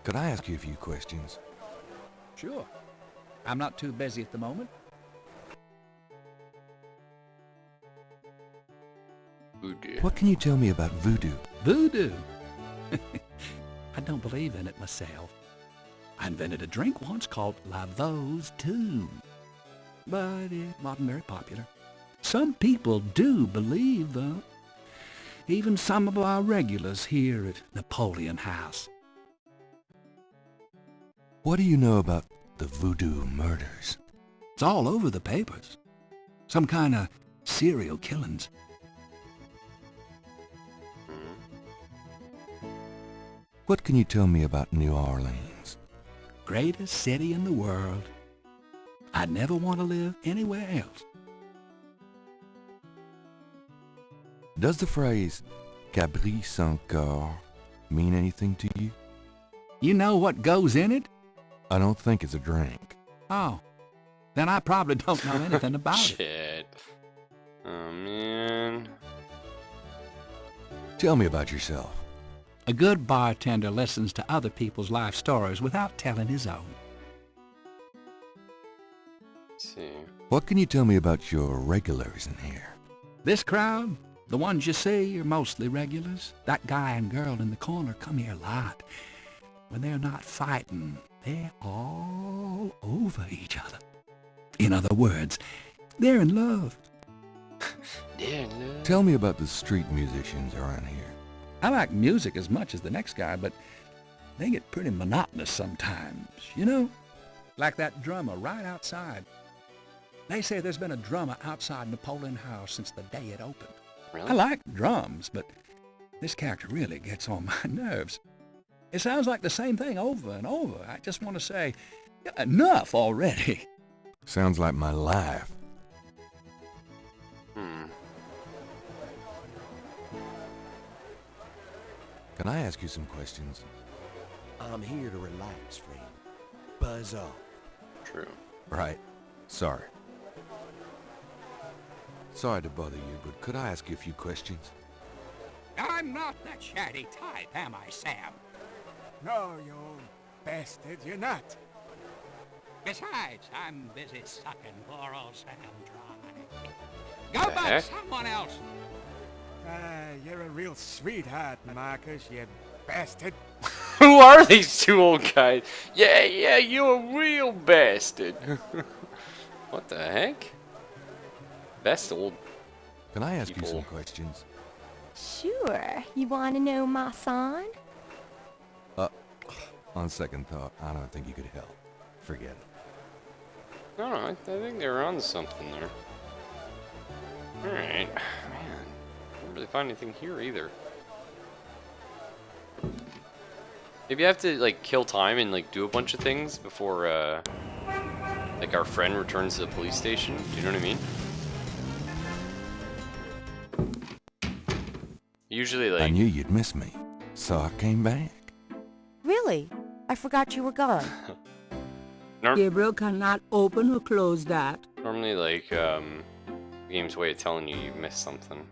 Could I ask you a few questions? Sure. I'm not too busy at the moment. Voodoo. What can you tell me about voodoo? Voodoo? I don't believe in it myself. I invented a drink once called Lavau's too. But it wasn't very popular. Some people do believe, though. Even some of our regulars here at Napoleon House. What do you know about the voodoo murders? It's all over the papers. Some kind of serial killings. What can you tell me about New Orleans? Greatest city in the world. I'd never want to live anywhere else. Does the phrase Cabri sans corps mean anything to you? You know what goes in it? I don't think it's a drink. Oh, then I probably don't know anything about it. Shit. Oh, man. Tell me about yourself. A good bartender listens to other people's life stories without telling his own. Let's see. What can you tell me about your regulars in here? This crowd, the ones you see, are mostly regulars. That guy and girl in the corner come here a lot. When they're not fighting, they're all over each other. In other words, they're in love. Tell me about the street musicians around here. I like music as much as the next guy, but they get pretty monotonous sometimes, you know? Like that drummer right outside. They say there's been a drummer outside Napoleon House since the day it opened. Really? I like drums, but this character really gets on my nerves. It sounds like the same thing over and over. I just want to say, enough already. Sounds like my life. Can I ask you some questions? I'm here to relax, friend. Buzz off. True. Right. Sorry. Sorry to bother you, but could I ask you a few questions? I'm not that chatty type, am I, Sam? No, you old bastard, you're not. Besides, I'm busy sucking poor old Sam dry. Go bug someone else! You're a real sweetheart, Marcus, you bastard. Who are these two old guys? Yeah, you're a real bastard. What the heck? Best old Can I ask people. you some questions? Sure. You want to know my son? On second thought, I don't think you could help. Forget it. No, I think they're on something there. Alright. Man, I don't really find anything here either. Maybe I have to, like, kill time and, like, do a bunch of things before, like, our friend returns to the police station. Do you know what I mean? Usually, like... I knew you'd miss me, so I came back. Really? I forgot you were gone. Gabriel cannot open or close that. Normally, like, the game's way of telling you you missed something.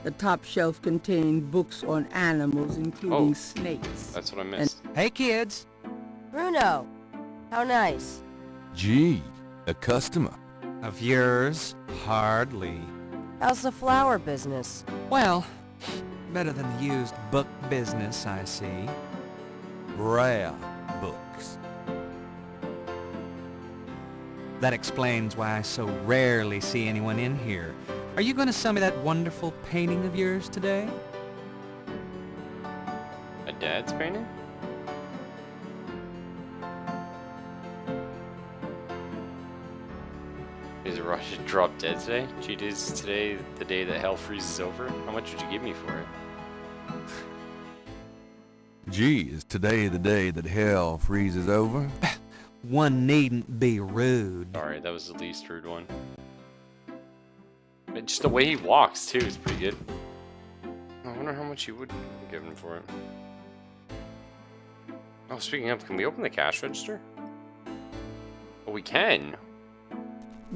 The top shelf contained books on animals, including Oh, snakes. That's what I missed. Hey, kids. Bruno, how nice. Gee, a customer. Of yours? Hardly. How's the flower business? Well, better than the used book business, I see. Rare books. That explains why I so rarely see anyone in here. Are you going to sell me that wonderful painting of yours today? A dad's painting? Is it Russia drop dead today? Cheat is today the day that hell freezes over? How much would you give me for it? Gee, is today the day that hell freezes over? One needn't be rude. Sorry, that was the least rude one. But just the way he walks, too, is pretty good. I wonder how much you would give him for it. Oh, speaking of, can we open the cash register? Oh, we can.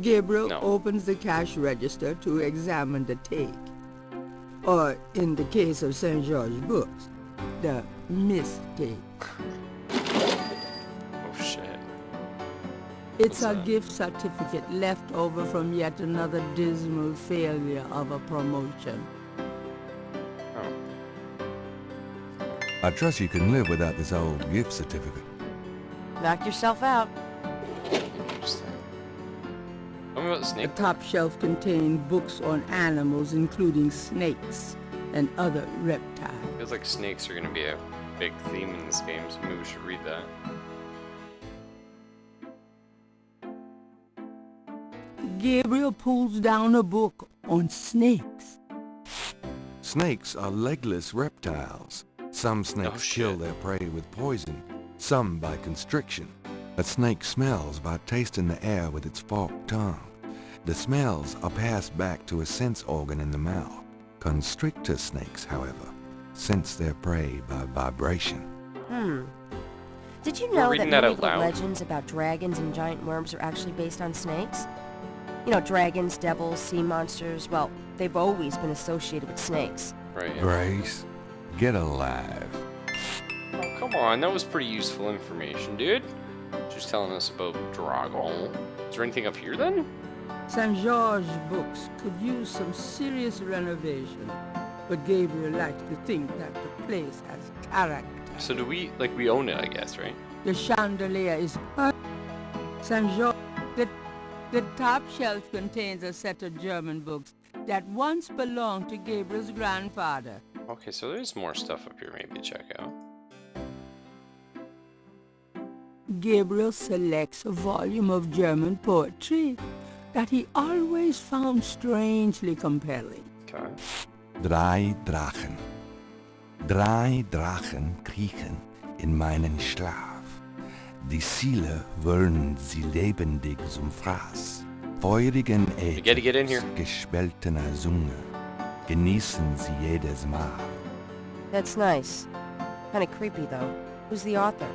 Gabriel No. opens the cash register to examine the take. Or, in the case of St. George books, the mistake. Oh, shit. It's What's a that? gift certificate left over from yet another dismal failure of a promotion. Oh. I trust you can live without this old gift certificate. Knock yourself out. Interesting. Tell me about the The snake. top shelf contained books on animals, including snakes and other reptiles. Feels like snakes are going to be a big theme in this game, so maybe we should read that. Gabriel pulls down a book on snakes. Snakes are legless reptiles. Some snakes kill their prey with poison, some by constriction. A snake smells by tasting the air with its forked tongue. The smells are passed back to a sense organ in the mouth. Constrictor snakes, however, sense their prey by vibration. Did you know that reading many that of out the loud. legends about dragons and giant worms are actually based on snakes? You know, dragons, devils, sea monsters, well, they've always been associated with snakes. Right. Grace, get alive. Oh, come on, that was pretty useful information, dude. Just telling us about Dragon. Is there anything up here then? St. George Books could use some serious renovation, but Gabriel likes to think that the place has character. So do we, like, we own it, I guess, right? The chandelier is St. George. The top shelf contains a set of German books that once belonged to Gabriel's grandfather. Okay, so there's more stuff up here maybe to check out. Gabriel selects a volume of German poetry that he always found strangely compelling. Okay. Drei Drachen. Drei Drachen kriechen in meinen Schlaf. Die Ziele wollen sie lebendig zum Fraß. Feurigen gotta get in here. gespaltener Zunge. Genießen sie jedes Mal. That's nice. Kinda creepy, though. Who's the author?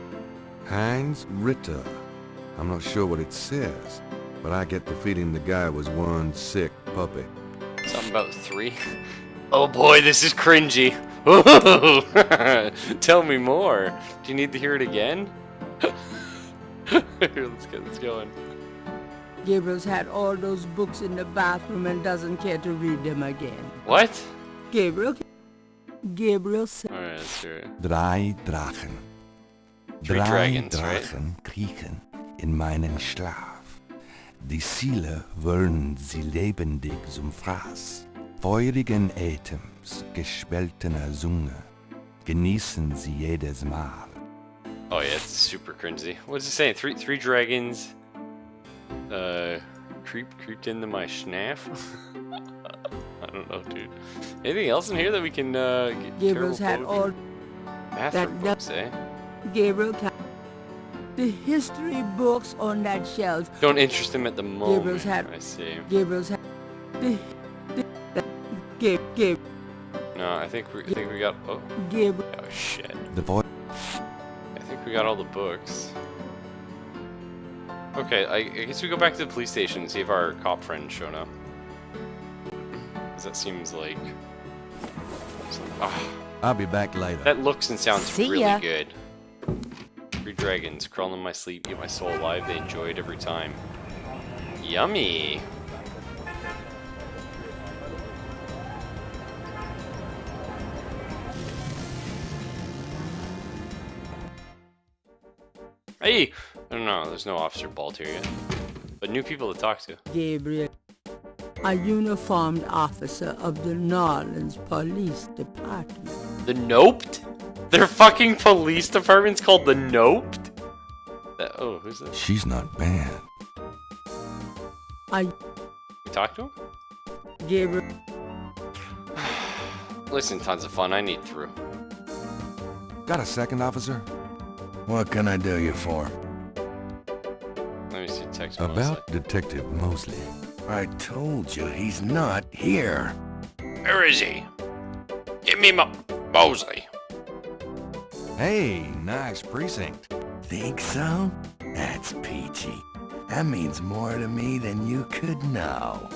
Heinz Ritter. I'm not sure what it says, but I get the feeling the guy was one sick puppy. Something about 3. Oh boy, this is cringy. Ooh. Tell me more. Do you need to hear it again? Here, let's get this going. Gabriel's had all those books in the bathroom and doesn't care to read them again. What? Gabriel said... Alright, let's hear it. Drei Drachen. 3 Drei dragons, right? Drachen kriechen in meinen Schlaf. Die Ziele wollen sie lebendig zum Fraß. Feurigen Atems, gespaltener Zunge. Genießen sie jedes Mal. Oh yeah, it's super cringy. What's it saying? Three dragons creeped into my schnaff? I don't know, dude. Anything else in here that we can get Gabriel's had terrible all... bathroom books, eh? Gabriel can... The history books on that shelf. Don't interest him at the moment. Gabriel's had... I see. Gabriel's had... Gabriel... No, I think we got. Oh. Gabriel... Oh shit. The boy... I think we got all the books. Okay, I guess we go back to the police station and see if our cop friend's shown up. Because that seems like... I'll be back later. That looks and sounds See really ya. good. 3 dragons crawling in my sleep, eat my soul alive. They enjoy it every time. Yummy! Hey! I don't know, there's no Officer Balt here yet. But new people to talk to. Gabriel, a uniformed officer of the Norlands Police Department. The Noped? Their fucking police department's called the Noped? Oh, who's this? She's not bad. You talk to him? Gabriel. Listen, tons of fun. I need through. Got a second, officer? What can I do you for? Let me see text About Detective Mosley. I told you he's not here. Where is he? Give me Mosley. Hey, nice precinct. Think so? That's peachy. That means more to me than you could know.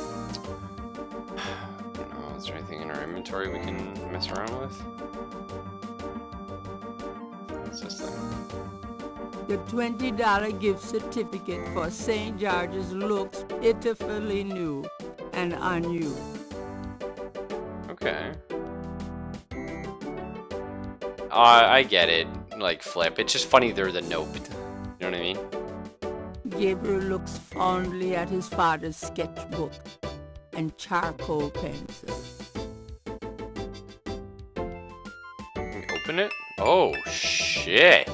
No, is there anything in our inventory we can mess around with? What's this thing? The $20 gift certificate for St. George's looks pitifully new and unused. Okay. I get it. Like, flip. It's just funny they're the Noped. You know what I mean? Gabriel looks fondly at his father's sketchbook and charcoal pencil. Can we open it? Oh, shit.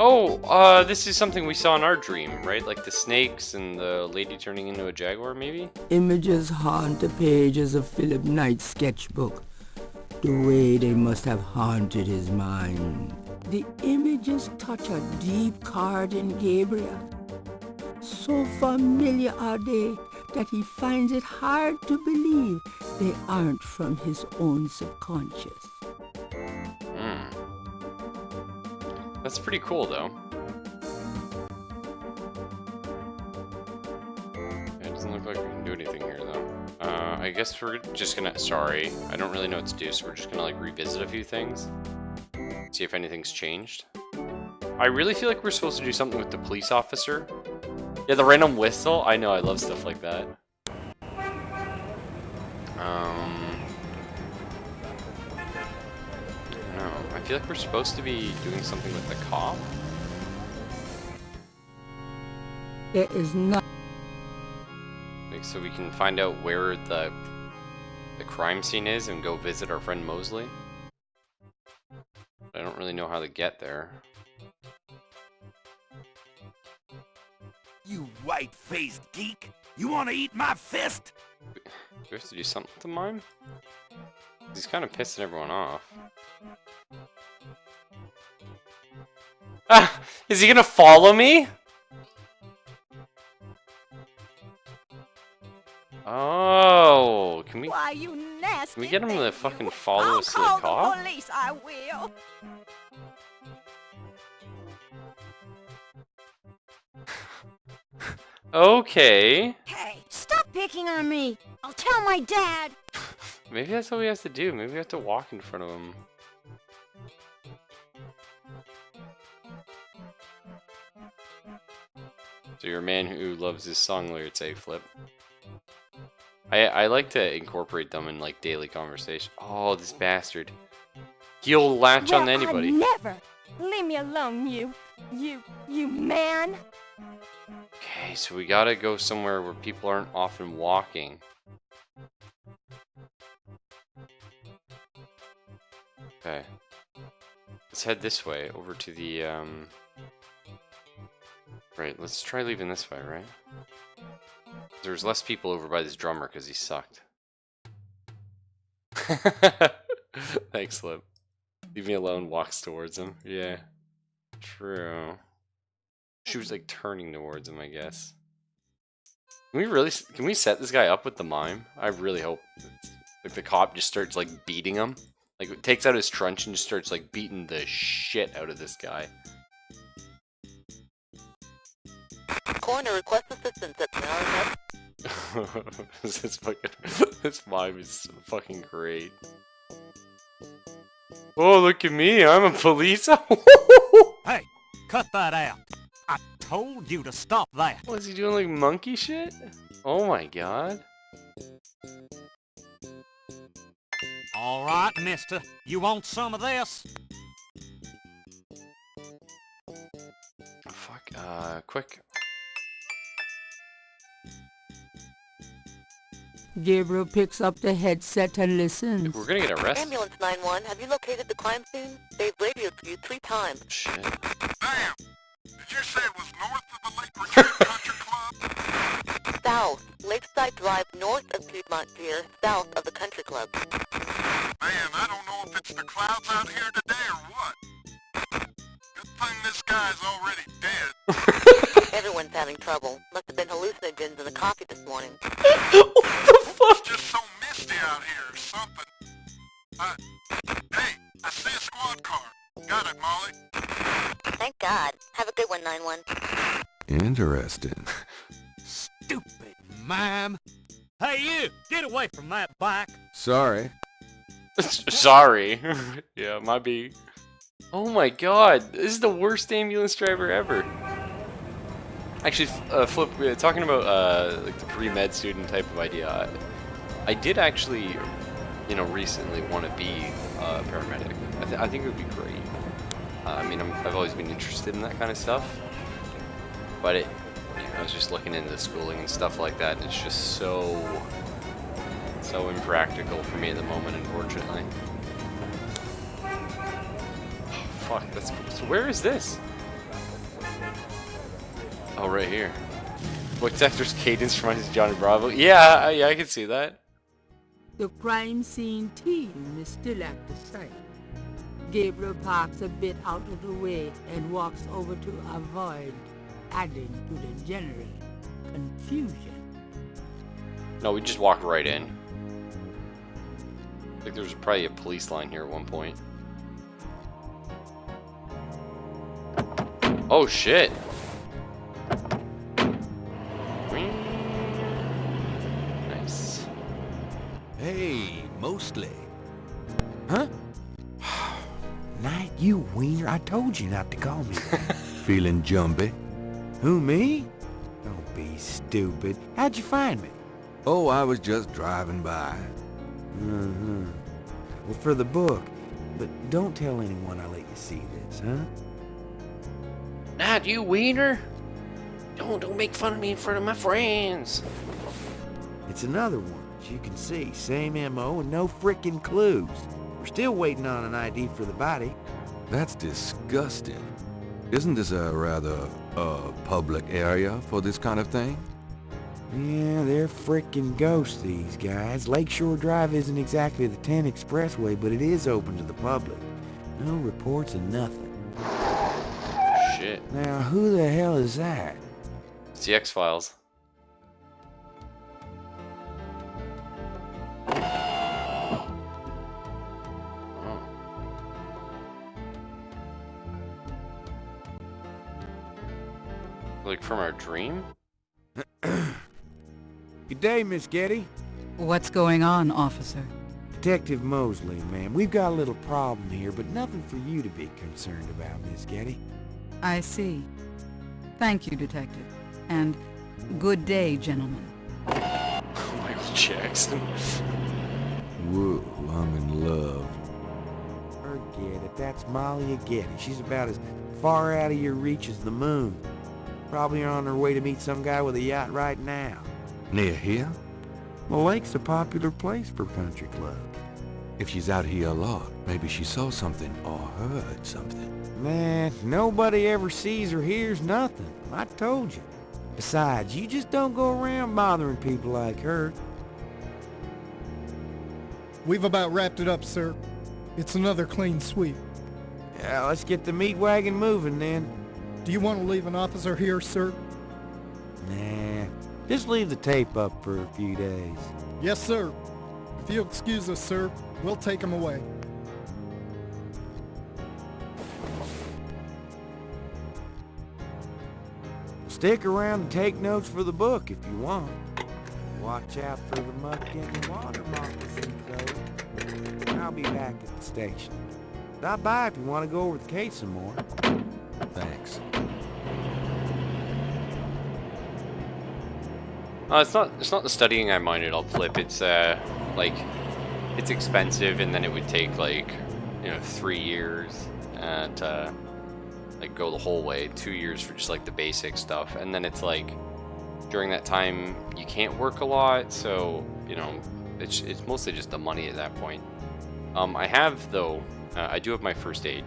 Oh, this is something we saw in our dream, right? Like the snakes and the lady turning into a jaguar, maybe? Images haunt the pages of Philip Knight's sketchbook. The way they must have haunted his mind. The images touch a deep chord in Gabriel. So familiar are they that he finds it hard to believe they aren't from his own subconscious. That's pretty cool, though. It doesn't look like we can do anything here, though. I guess we're just gonna... Sorry, I don't really know what to do, so we're just gonna, like, revisit a few things. See if anything's changed. I really feel like we're supposed to do something with the police officer. Yeah, the random whistle. I know, I love stuff like that. No, I feel like we're supposed to be doing something with the cop. There is not. Like, so we can find out where the crime scene is and go visit our friend Mosley. I don't really know how to get there. You white-faced geek! You want to eat my fist? Do we have to do something to mime? He's kind of pissing everyone off. Ah! Is he gonna follow me? Oh, can we? Why, you nasty Can we get him to fucking you. follow I'll us to the call cop? the police, I will. Okay. Hey, stop picking on me. I'll tell my dad. Maybe that's what we have to do. Maybe we have to walk in front of him. So you're a man who loves his song lyrics, eh, Flip? I like to incorporate them in like daily conversation. Oh, this bastard. He'll latch on to anybody. Never. Leave me alone, you man. Okay, so we gotta go somewhere where people aren't often walking. Okay. Let's head this way, over to the, Right, let's try leaving this way, right? There's less people over by this drummer because he sucked. Thanks, Flip. Leave me alone, walks towards him. Yeah. True. She was like turning towards him, I guess. Can we set this guy up with the mime? I really hope like the cop just starts like beating him. Like takes out his truncheon and just starts like beating the shit out of this guy. Coroner requests assistance at the This mime is fucking great. Oh, look at me, I'm a police. Hey, cut that out. I told you to stop that. Was he doing like monkey shit? Oh my god. All right, mister. You want some of this? Fuck, quick. Gabriel picks up the headset and listens. We're gonna get arrested. Ambulance 911, have you located the crime scene? They've radioed for you 3 times. Shit. Damn! Did you say it was north of the Lake Retreat Country Club? South. Lakeside Drive north of Piedmont Pier, south of the country club. Man, I don't know if it's the clouds out here today or what. Good thing this guy's already dead. Everyone's having trouble. Must have been hallucinogens in the coffee this morning. What the fuck? It's just so misty out here or something. Hey, I see a squad car. Got it, Molly. Thank God. Have a good one, 911. Interesting. Stupid mime. Hey, you! Get away from that bike. Sorry. Sorry. Yeah, my B. Oh my god, this is the worst ambulance driver ever. Actually, Flip, talking about like the pre-med student type of idea, I did actually, you know, recently want to be a paramedic. I think it would be great. I mean, I've always been interested in that kind of stuff, but you know, I was just looking into the schooling and stuff like that. And it's just so impractical for me at the moment, unfortunately. Oh, fuck, so where is this? Oh, right here. What actor's cadence reminds Johnny Bravo? Yeah, I can see that. The crime scene team is still at the site. Gabriel parks a bit out of the way and walks over to avoid adding to the general confusion. No, we just walked right in. I think there was probably a police line here at one point. Oh shit! Nice. Hey, mostly. Huh? Night, you wiener. I told you not to call me. Feeling jumpy? Who, me? Don't be stupid. How'd you find me? Oh, I was just driving by. Well, for the book. But don't tell anyone I let you see this, huh? Not you, wiener. Don't make fun of me in front of my friends. It's another one, as you can see. Same MO and no frickin' clues. We're still waiting on an ID for the body. That's disgusting. Isn't this a rather, public area for this kind of thing? Yeah, they're frickin' ghosts, these guys. Lakeshore Drive isn't exactly the 10 expressway, but it is open to the public. No reports of nothing. Shit. Now, who the hell is that? It's the X-Files. Like from our dream? Good day, Miss Getty. What's going on, officer? Detective Mosley, ma'am. We've got a little problem here, but nothing for you to be concerned about, Miss Getty. I see. Thank you, detective. And good day, gentlemen. Michael Jackson. Whoa, I'm in love. Forget it. That's Molly Getty. She's about as far out of your reach as the moon. Probably on her way to meet some guy with a yacht right now. Near here? The lake's a popular place for country clubs. If she's out here a lot, maybe she saw something or heard something. Nah, nobody ever sees or hears nothing. I told you. Besides, you just don't go around bothering people like her. We've about wrapped it up, sir. It's another clean sweep. Yeah, let's get the meat wagon moving then. Do you want to leave an officer here, sir? Nah, just leave the tape up for a few days. Yes, sir. If you'll excuse us, sir, we'll take him away. Stick around and take notes for the book if you want. Watch out for the muck and water moccasins, though. I'll be back at the station. Stop by if you want to go over the case some more. Thanks. It's not the studying I minded. I'll flip. It's like it's expensive, and then it would take like 3 years to like go the whole way. 2 years for just like the basic stuff, and then it's like during that time you can't work a lot, so it's mostly just the money at that point. I have though. I do have my first aid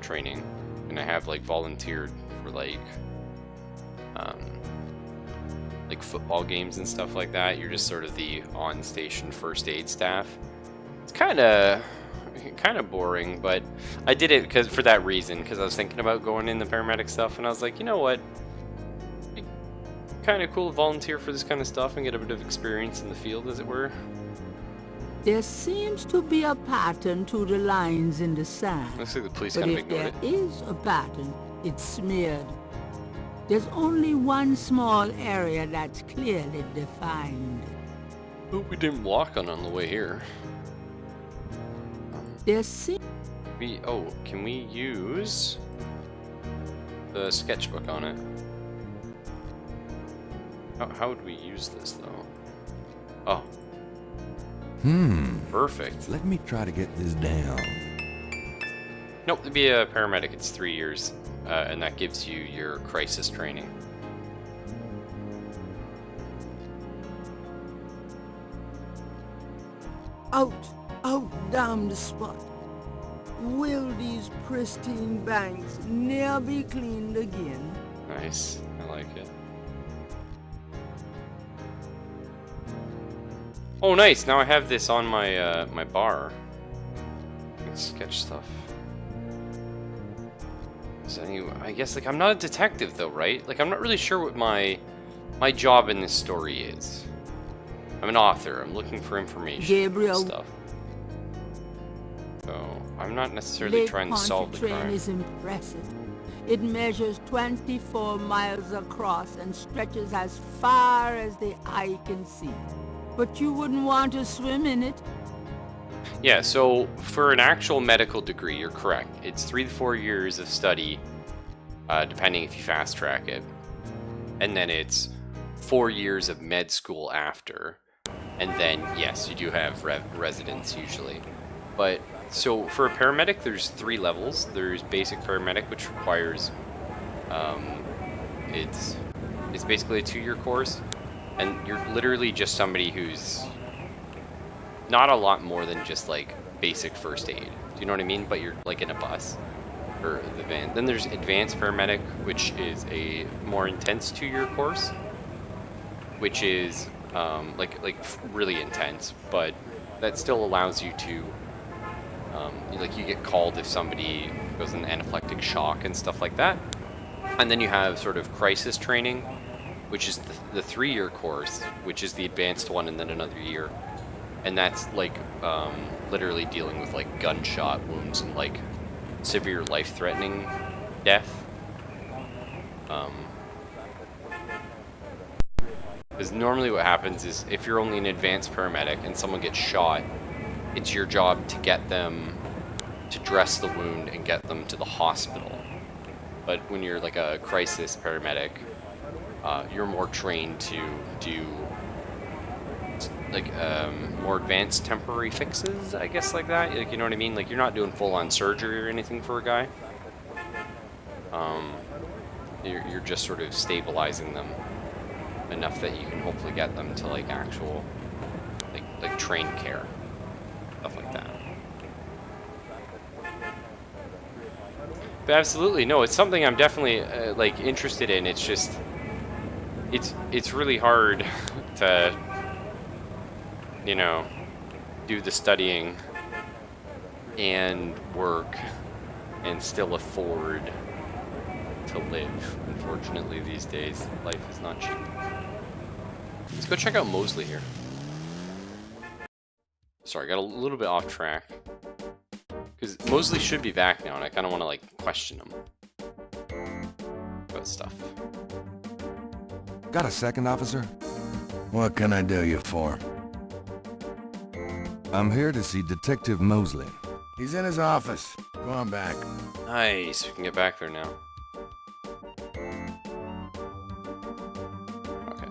training, and I have like volunteered for like football games and stuff like that. You're just sort of the on-station first aid staff. It's kind of boring, but I did it for that reason, because I was thinking about going in the paramedic stuff, and I was like, you know what? It'd be kind of cool to volunteer for this kind of stuff and get a bit of experience in the field, as it were. There seems to be a pattern to the lines in the sand. Looks like the police But kind of if ignored there it. is a pattern, it's smeared. There's only one small area that's clearly defined. Oh, we didn't walk on the way here. Can we use the sketchbook on it? How would we use this though? Oh. Perfect. Let me try to get this down. Nope, to be a paramedic, it's 3 years, and that gives you your crisis training. Out damn the spot. Will these pristine banks ne'er be cleaned again? Nice, I like it. Oh, nice. Now I have this on my my bar. Sketch stuff. So anyway, I guess like I'm not a detective though, right? Like I'm not really sure what my job in this story is. I'm an author. I'm looking for information Gabriel. and stuff. So I'm not necessarily trying to solve the crime. Lake is impressive. It measures 24 miles across and stretches as far as the eye can see. But you wouldn't want to swim in it. Yeah, so for an actual medical degree, you're correct. It's 3 to 4 years of study, depending if you fast track it. And then it's 4 years of med school after. And then, yes, you do have residence usually. But, so for a paramedic, there's 3 levels. There's basic paramedic, which requires, it's basically a 2-year course. And you're literally just somebody who's not a lot more than just like basic first aid. Do you know what I mean? But you're like in a bus or the van. Then there's advanced paramedic, which is a more intense 2-year course, which is like really intense, but that still allows you to like you get called if somebody goes in anaphylactic shock and stuff like that. And then you have sort of crisis training, which is the 3-year course, which is the advanced one, and then another year. And that's like literally dealing with like gunshot wounds and like severe life-threatening death. Because normally what happens is if you're only an advanced paramedic and someone gets shot, it's your job to get them to dress the wound and get them to the hospital. But when you're like a crisis paramedic, you're more trained to do like more advanced temporary fixes, I guess, like that. Like, you know what I mean? Like, you're not doing full-on surgery or anything for a guy. You're just sort of stabilizing them enough that you can hopefully get them to like actual like trained care, stuff like that. But absolutely, no, it's something I'm definitely like interested in. It's just it's really hard to, you know, do the studying and work and still afford to live. Unfortunately, these days, life is not cheap. Let's go check out Mosley here. Sorry, got a little bit off track. Because Mosley should be back now, and I kind of want to, like, question him about stuff. Got a second, officer? What can I do you for? I'm here to see Detective Mosley. He's in his office. Go on back. Nice, we can get back there now. Okay.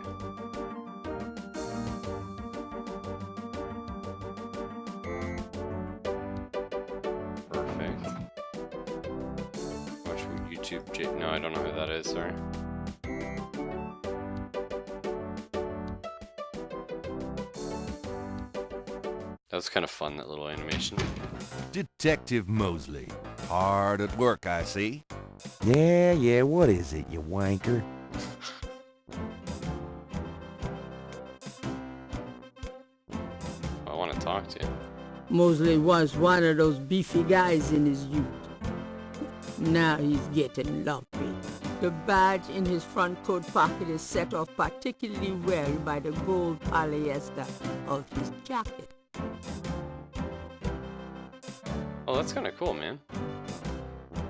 Perfect. Watch YouTube. No, I don't know who that is, sorry. That was kind of fun, that little animation. Detective Mosley. Hard at work, I see. Yeah, what is it, you wanker? I want to talk to you. Mosley was one of those beefy guys in his youth. Now he's getting lumpy. The badge in his front coat pocket is set off particularly well by the gold polyester of his jacket. Oh, that's kind of cool, man.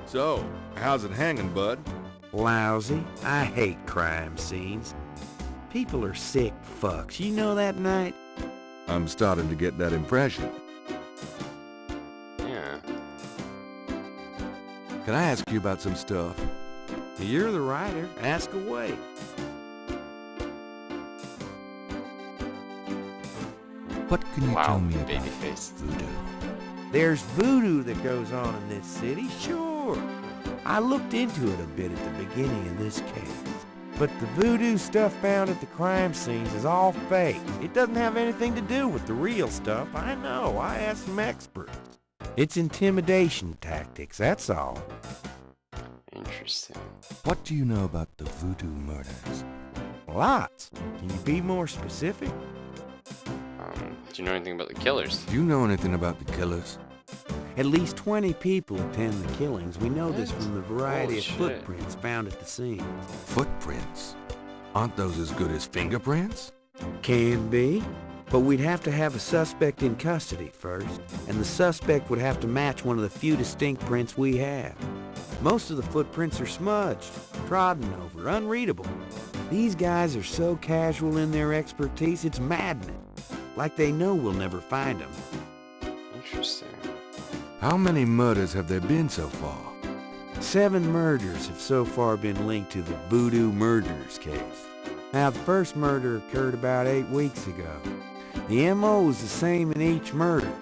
So, how's it hanging, bud? Lousy. I hate crime scenes. People are sick fucks. You know that, Knight? I'm starting to get that impression. Yeah. Can I ask you about some stuff? You're the writer. Ask away. What can you tell me about babyface voodoo? There's voodoo that goes on in this city, sure. I looked into it a bit at the beginning of this case. But the voodoo stuff found at the crime scenes is all fake. It doesn't have anything to do with the real stuff. I know. I asked some experts. It's intimidation tactics, that's all. Interesting. What do you know about the voodoo murders? Lots. Can you be more specific? Do you know anything about the killers? Do you know anything about the killers? At least 20 people attend the killings. We know this from the variety Holy of shit. footprints found at the scene. Footprints? Aren't those as good as fingerprints? Can be, but we'd have to have a suspect in custody first, and the suspect would have to match one of the few distinct prints we have. Most of the footprints are smudged, trodden over, unreadable. These guys are so casual in their expertise, it's maddening. Like they know we'll never find them. Interesting. How many murders have there been so far? 7 murders have so far been linked to the voodoo murders case. Now, the first murder occurred about 8 weeks ago. The M.O. was the same in each murder.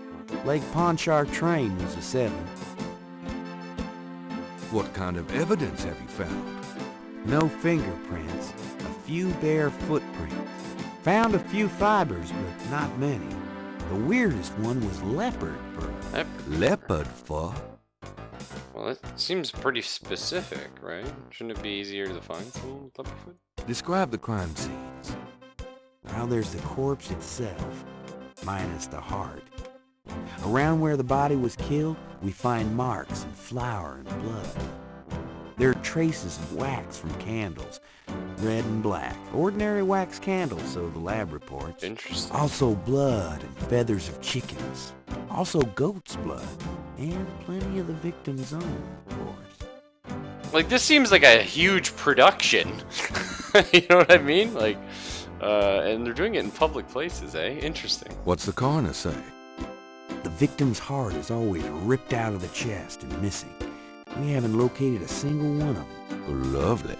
Lake Pontchartrain was the 7th. What kind of evidence have you found? No fingerprints, a few bare footprints. Found a few fibers, but not many. The weirdest one was leopard fur. Leopard fur? Well, that seems pretty specific, right? Shouldn't it be easier to find someone with leopard foot? Describe the crime scenes. Now there's the corpse itself, minus the heart. Around where the body was killed, we find marks and flour and blood. There are traces of wax from candles, red and black. Ordinary wax candles, so the lab reports. Interesting. Also blood and feathers of chickens. Also goat's blood. And plenty of the victim's own, of course. Like, this seems like a huge production. You know what I mean? Like, and they're doing it in public places, eh? Interesting. What's the coroner say? The victim's heart is always ripped out of the chest and missing. We haven't located a single one of them. Lovely.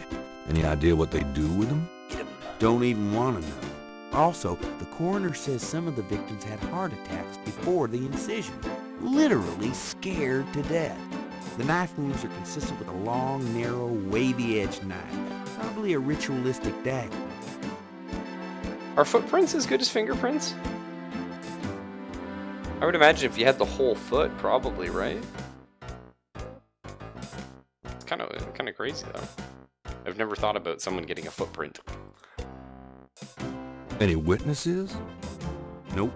Any idea what they do with them? Don't even want to know. Also, the coroner says some of the victims had heart attacks before the incision. Literally scared to death. The knife wounds are consistent with a long, narrow, wavy-edged knife. Probably a ritualistic dagger. Are footprints as good as fingerprints? I would imagine if you had the whole foot, probably, right? It's kind of crazy, though. I've never thought about someone getting a footprint. Any witnesses? Nope.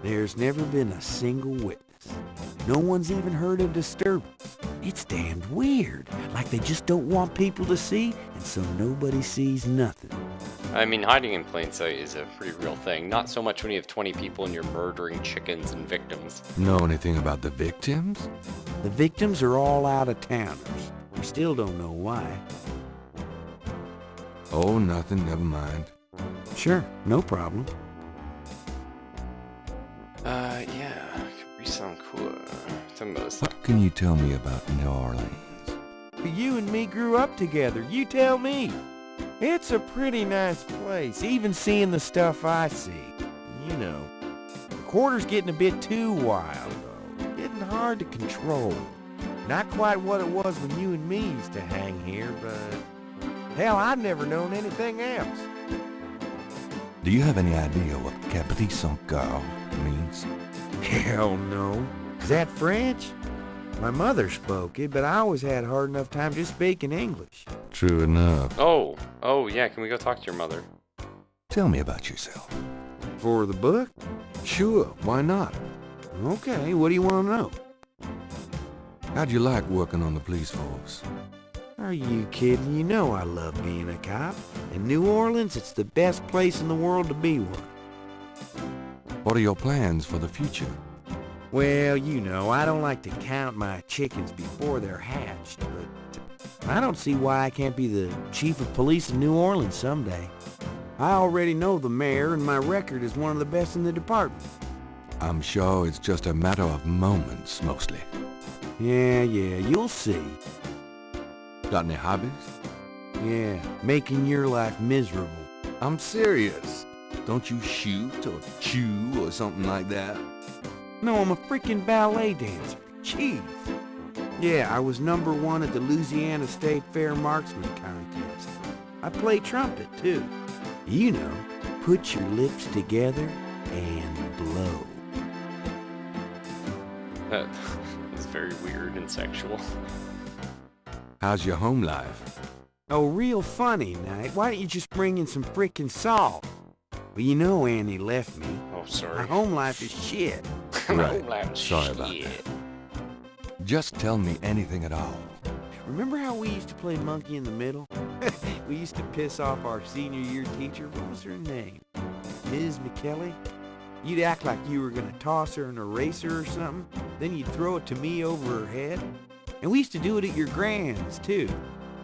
There's never been a single witness. No one's even heard of disturbance. It's damned weird. Like they just don't want people to see, and so nobody sees nothing. I mean, hiding in plain sight is a pretty real thing. Not so much when you have 20 people and you're murdering chickens and victims. Know anything about the victims? The victims are all out-of-towners. We still don't know why. Oh, nothing. Never mind. Sure, no problem. Yeah, could be some cool. Some of those. What can you tell me about New Orleans? You and me grew up together. You tell me. It's a pretty nice place, even seeing the stuff I see. You know, the quarter's getting a bit too wild, though. Getting hard to control. Not quite what it was when you and me used to hang here, but hell, I've never known anything else. Do you have any idea what Capri Sancar means? Hell no. Is that French? My mother spoke it, but I always had a hard enough time just speaking English. True enough. Oh yeah, can we go talk to your mother? Tell me about yourself. For the book? Sure, why not? Okay, what do you want to know? How'd you like working on the police force? Are you kidding? You know I love being a cop. In New Orleans, it's the best place in the world to be one. What are your plans for the future? Well, you know, I don't like to count my chickens before they're hatched, but I don't see why I can't be the chief of police in New Orleans someday. I already know the mayor, and my record is one of the best in the department. I'm sure it's just a matter of moments, mostly. Yeah, you'll see. Got any hobbies? Yeah, making your life miserable. I'm serious. Don't you shoot or chew or something like that? No, I'm a freaking ballet dancer. Jeez. Yeah, I was #1 at the Louisiana State Fair Marksman Contest. I play trumpet, too. You know, put your lips together and blow. That is very weird and sexual. How's your home life? Oh, real funny, Knight. Why don't you just bring in some frickin' salt? Well, you know Annie left me. Oh, Oh, sorry. My home life is shit. Right. Sorry about that. Just tell me anything at all. Remember how we used to play monkey in the middle? We used to piss off our senior year teacher. What was her name? Ms. McKelly? You'd act like you were gonna toss her an eraser or something. Then you'd throw it to me over her head. And we used to do it at your grand's, too.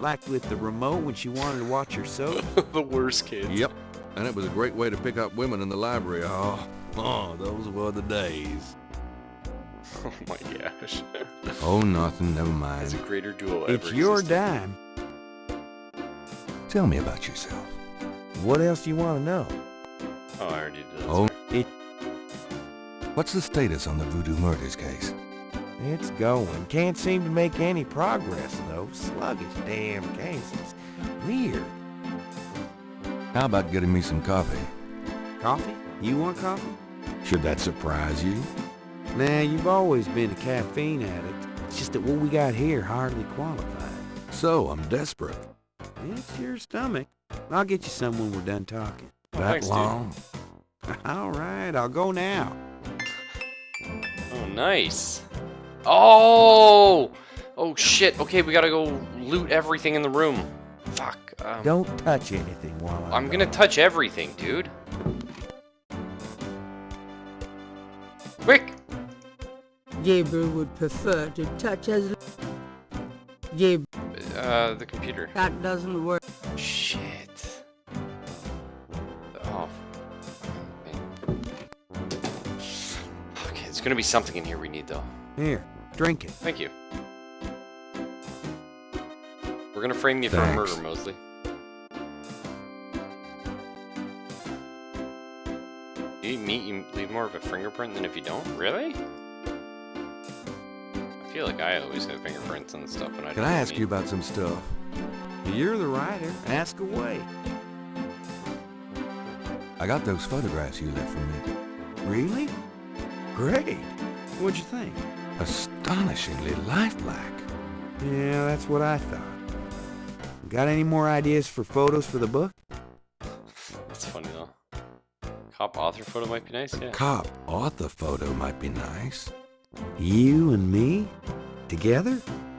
Like with the remote when she wanted to watch her soap. The worst kids. Yep. And it was a great way to pick up women in the library. Oh, those were the days. Oh my gosh. Oh, nothing. Never mind. It's a greater duo ever. It's your existed. dime. Tell me about yourself. What else do you want to know? Oh, I already did. Oh. What's the status on the voodoo murders case? It's going. Can't seem to make any progress, though. Sluggish damn cases. Weird. How about getting me some coffee? Coffee? You want coffee? Should that surprise you? Nah, you've always been a caffeine addict. It's just that what we got here hardly qualified. So, I'm desperate. It's your stomach. I'll get you some when we're done talking. Oh, That thanks, long? All right, I'll go now. Oh, nice. Oh! Oh, shit. Okay, we gotta go loot everything in the room. Fuck. Don't touch anything while I'm gonna touch everything, dude. Quick! Gabriel would prefer to touch as... Gabriel, The computer. that doesn't work. Shit. Oh. Okay, there's gonna be something in here we need, though. Here, drink it. Thank you. We're gonna frame you for a murder, Mosley. You leave more of a fingerprint than if you don't? Really? I feel like I always have fingerprints and stuff when I Can I ask you about some stuff? You're the writer. Ask away. I got those photographs you left for me. Really? Great. What'd you think? Astonishingly lifelike. Yeah, that's what I thought. Got any more ideas for photos for the book? That's funny, though. Cop author photo might be nice, yeah. Cop author photo might be nice. You and me? Together?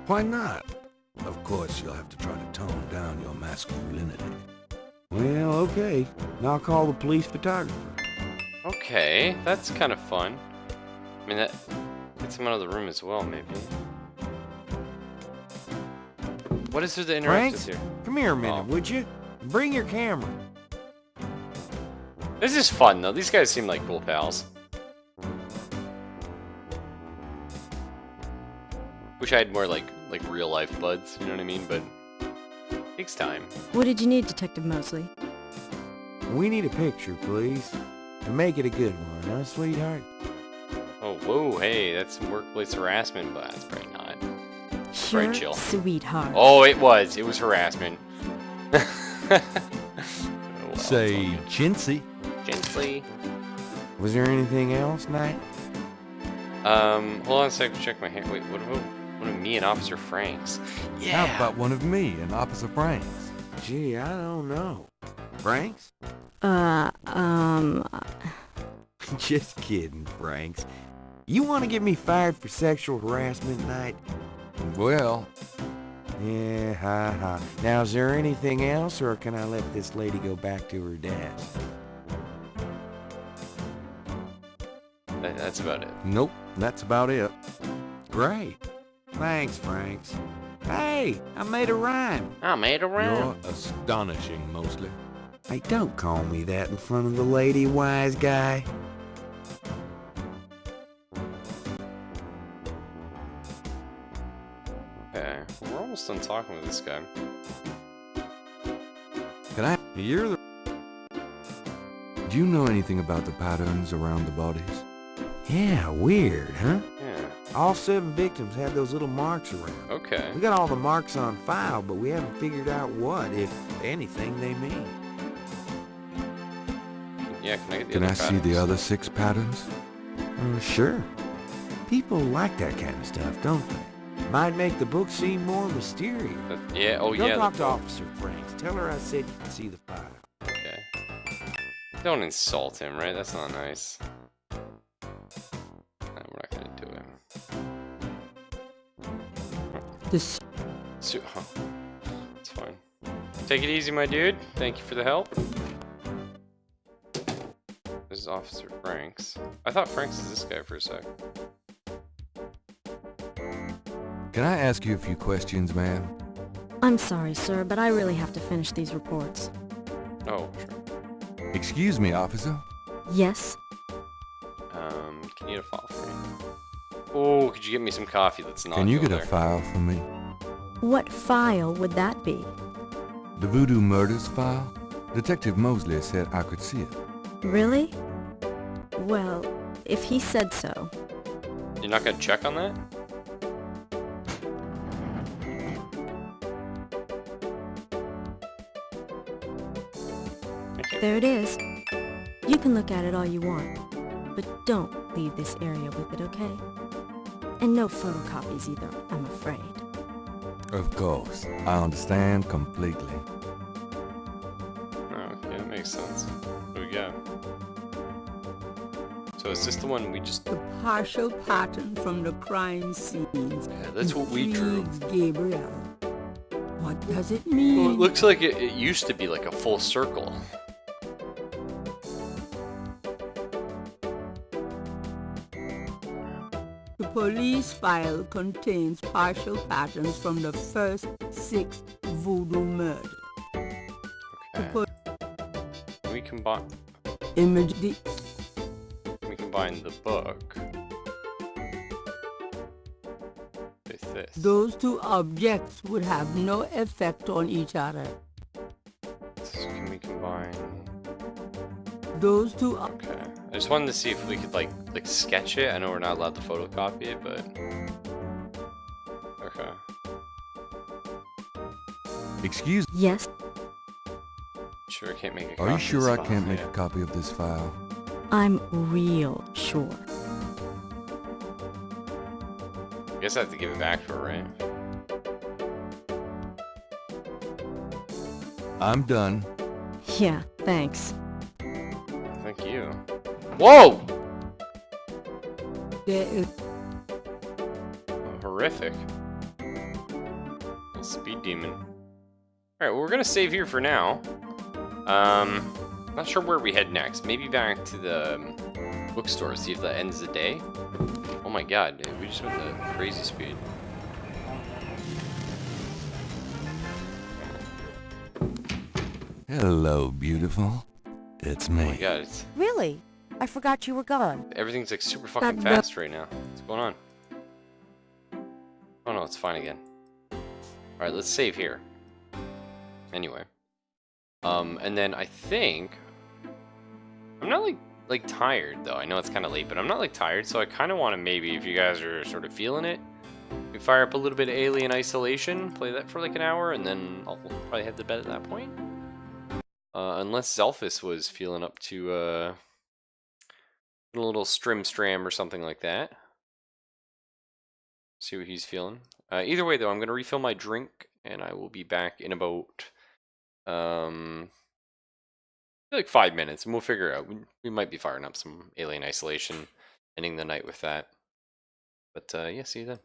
Why not? Of course, you'll have to try to tone down your masculinity. Well, okay. I'll call the police photographer. Okay, that's kind of fun. I mean, that gets him out of the room as well, maybe. What is there to interact Franks, with here? come here a minute, would you? Bring your camera. This is fun, though. These guys seem like cool pals. Wish I had more, like real-life buds, you know what I mean? But it takes time. What did you need, Detective Mosley? We need a picture, please. And make it a good one, huh, sweetheart? Oh, whoa, hey, that's some workplace harassment, but that's probably not. Sure, Right, chill. sweetheart. Oh, it was harassment. Say, chintzy. Gently. Was there anything else, Knight? Hold on a sec, check my hair. Wait, what about one of me and Officer Franks? Yeah. How about one of me and Officer Franks? Gee, I don't know. Franks? Just kidding, Franks. You want to get me fired for sexual harassment, Knight? Well... Yeah, ha. Now, is there anything else, or can I let this lady go back to her desk? That's about it. Nope, that's about it. Great. Thanks, Franks. Hey, I made a rhyme. You're astonishing, Mosley. Hey, don't call me that in front of the lady, wise guy. Okay, we're almost done talking with this guy. Can I... You're the... Do you know anything about the patterns around the bodies? Yeah, weird, huh? Yeah. All 7 victims had those little marks around. Okay. We got all the marks on file, but we haven't figured out what, if anything, they mean. Yeah, can I get the Can other I see patterns? the other 6 patterns? Sure. People like that kind of stuff, don't they? Might make the book seem more mysterious. Yeah, oh Go yeah. talk to Officer Franks. Tell her I said you can see the file. Okay. Don't insult him, right? That's not nice. No, we're not gonna do it. This. Huh. It's fine. Take it easy, my dude. Thank you for the help. This is Officer Franks. I thought Franks is this guy for a sec. Can I ask you a few questions, ma'am? I'm sorry, sir, but I really have to finish these reports. Oh, sure. Excuse me, officer. Yes? Can you get a file for me? Oh, could you get me some coffee that's not Can you over get a there? file for me? What file would that be? The voodoo murders file? Detective Mosley said I could see it. Really? Well, if he said so. You're not gonna check on that? There it is. You can look at it all you want, but don't leave this area with it, okay? And no photocopies either, I'm afraid. Of course. I understand completely. Oh, okay, that makes sense. What do we got? So is this the one we just... The partial pattern from the crime scenes. Yeah, that's what we drew. Gabriel. What does it mean? Well, it looks like it used to be like a full circle. The police file contains partial patterns from the first 6 voodoo murders. Okay. We combine... We combine the book with this. Those two objects would have no effect on each other. So can we combine... Those two... Okay. I just wanted to see if we could like sketch it. I know we're not allowed to photocopy it, but... Okay. Excuse... Yes? Sure I can't make a copy Are you of sure this I file? can't make Yeah. a copy of this file? I'm real sure. I guess I have to give it back to her, right? I'm done. Yeah, thanks. Thank you. Whoa! There is... Horrific. Speed demon. Alright, well, we're gonna save here for now. Not sure where we head next. Maybe back to the bookstore, see if that ends the day. Oh my god, dude, we just went the crazy speed. Hello, beautiful. It's me. Oh my god, it's, Really? I forgot you were gone. everything's like super fucking fast right now. What's going on? Oh no, it's fine again. Alright, let's save here. Anyway. And then I think... I'm not like tired though. I know it's kind of late, but I'm not like tired, so I kind of want to maybe, if you guys are sort of feeling it, we fire up a little bit of Alien Isolation, play that for like an hour, and then I'll probably head to bed at that point. Unless Zelphus was feeling up to a little stram or something like that. See what he's feeling. Either way though, I'm gonna refill my drink, and I will be back in about like 5 minutes, and we'll figure it out. We might be firing up some Alien Isolation, ending the night with that. But yeah, see you then.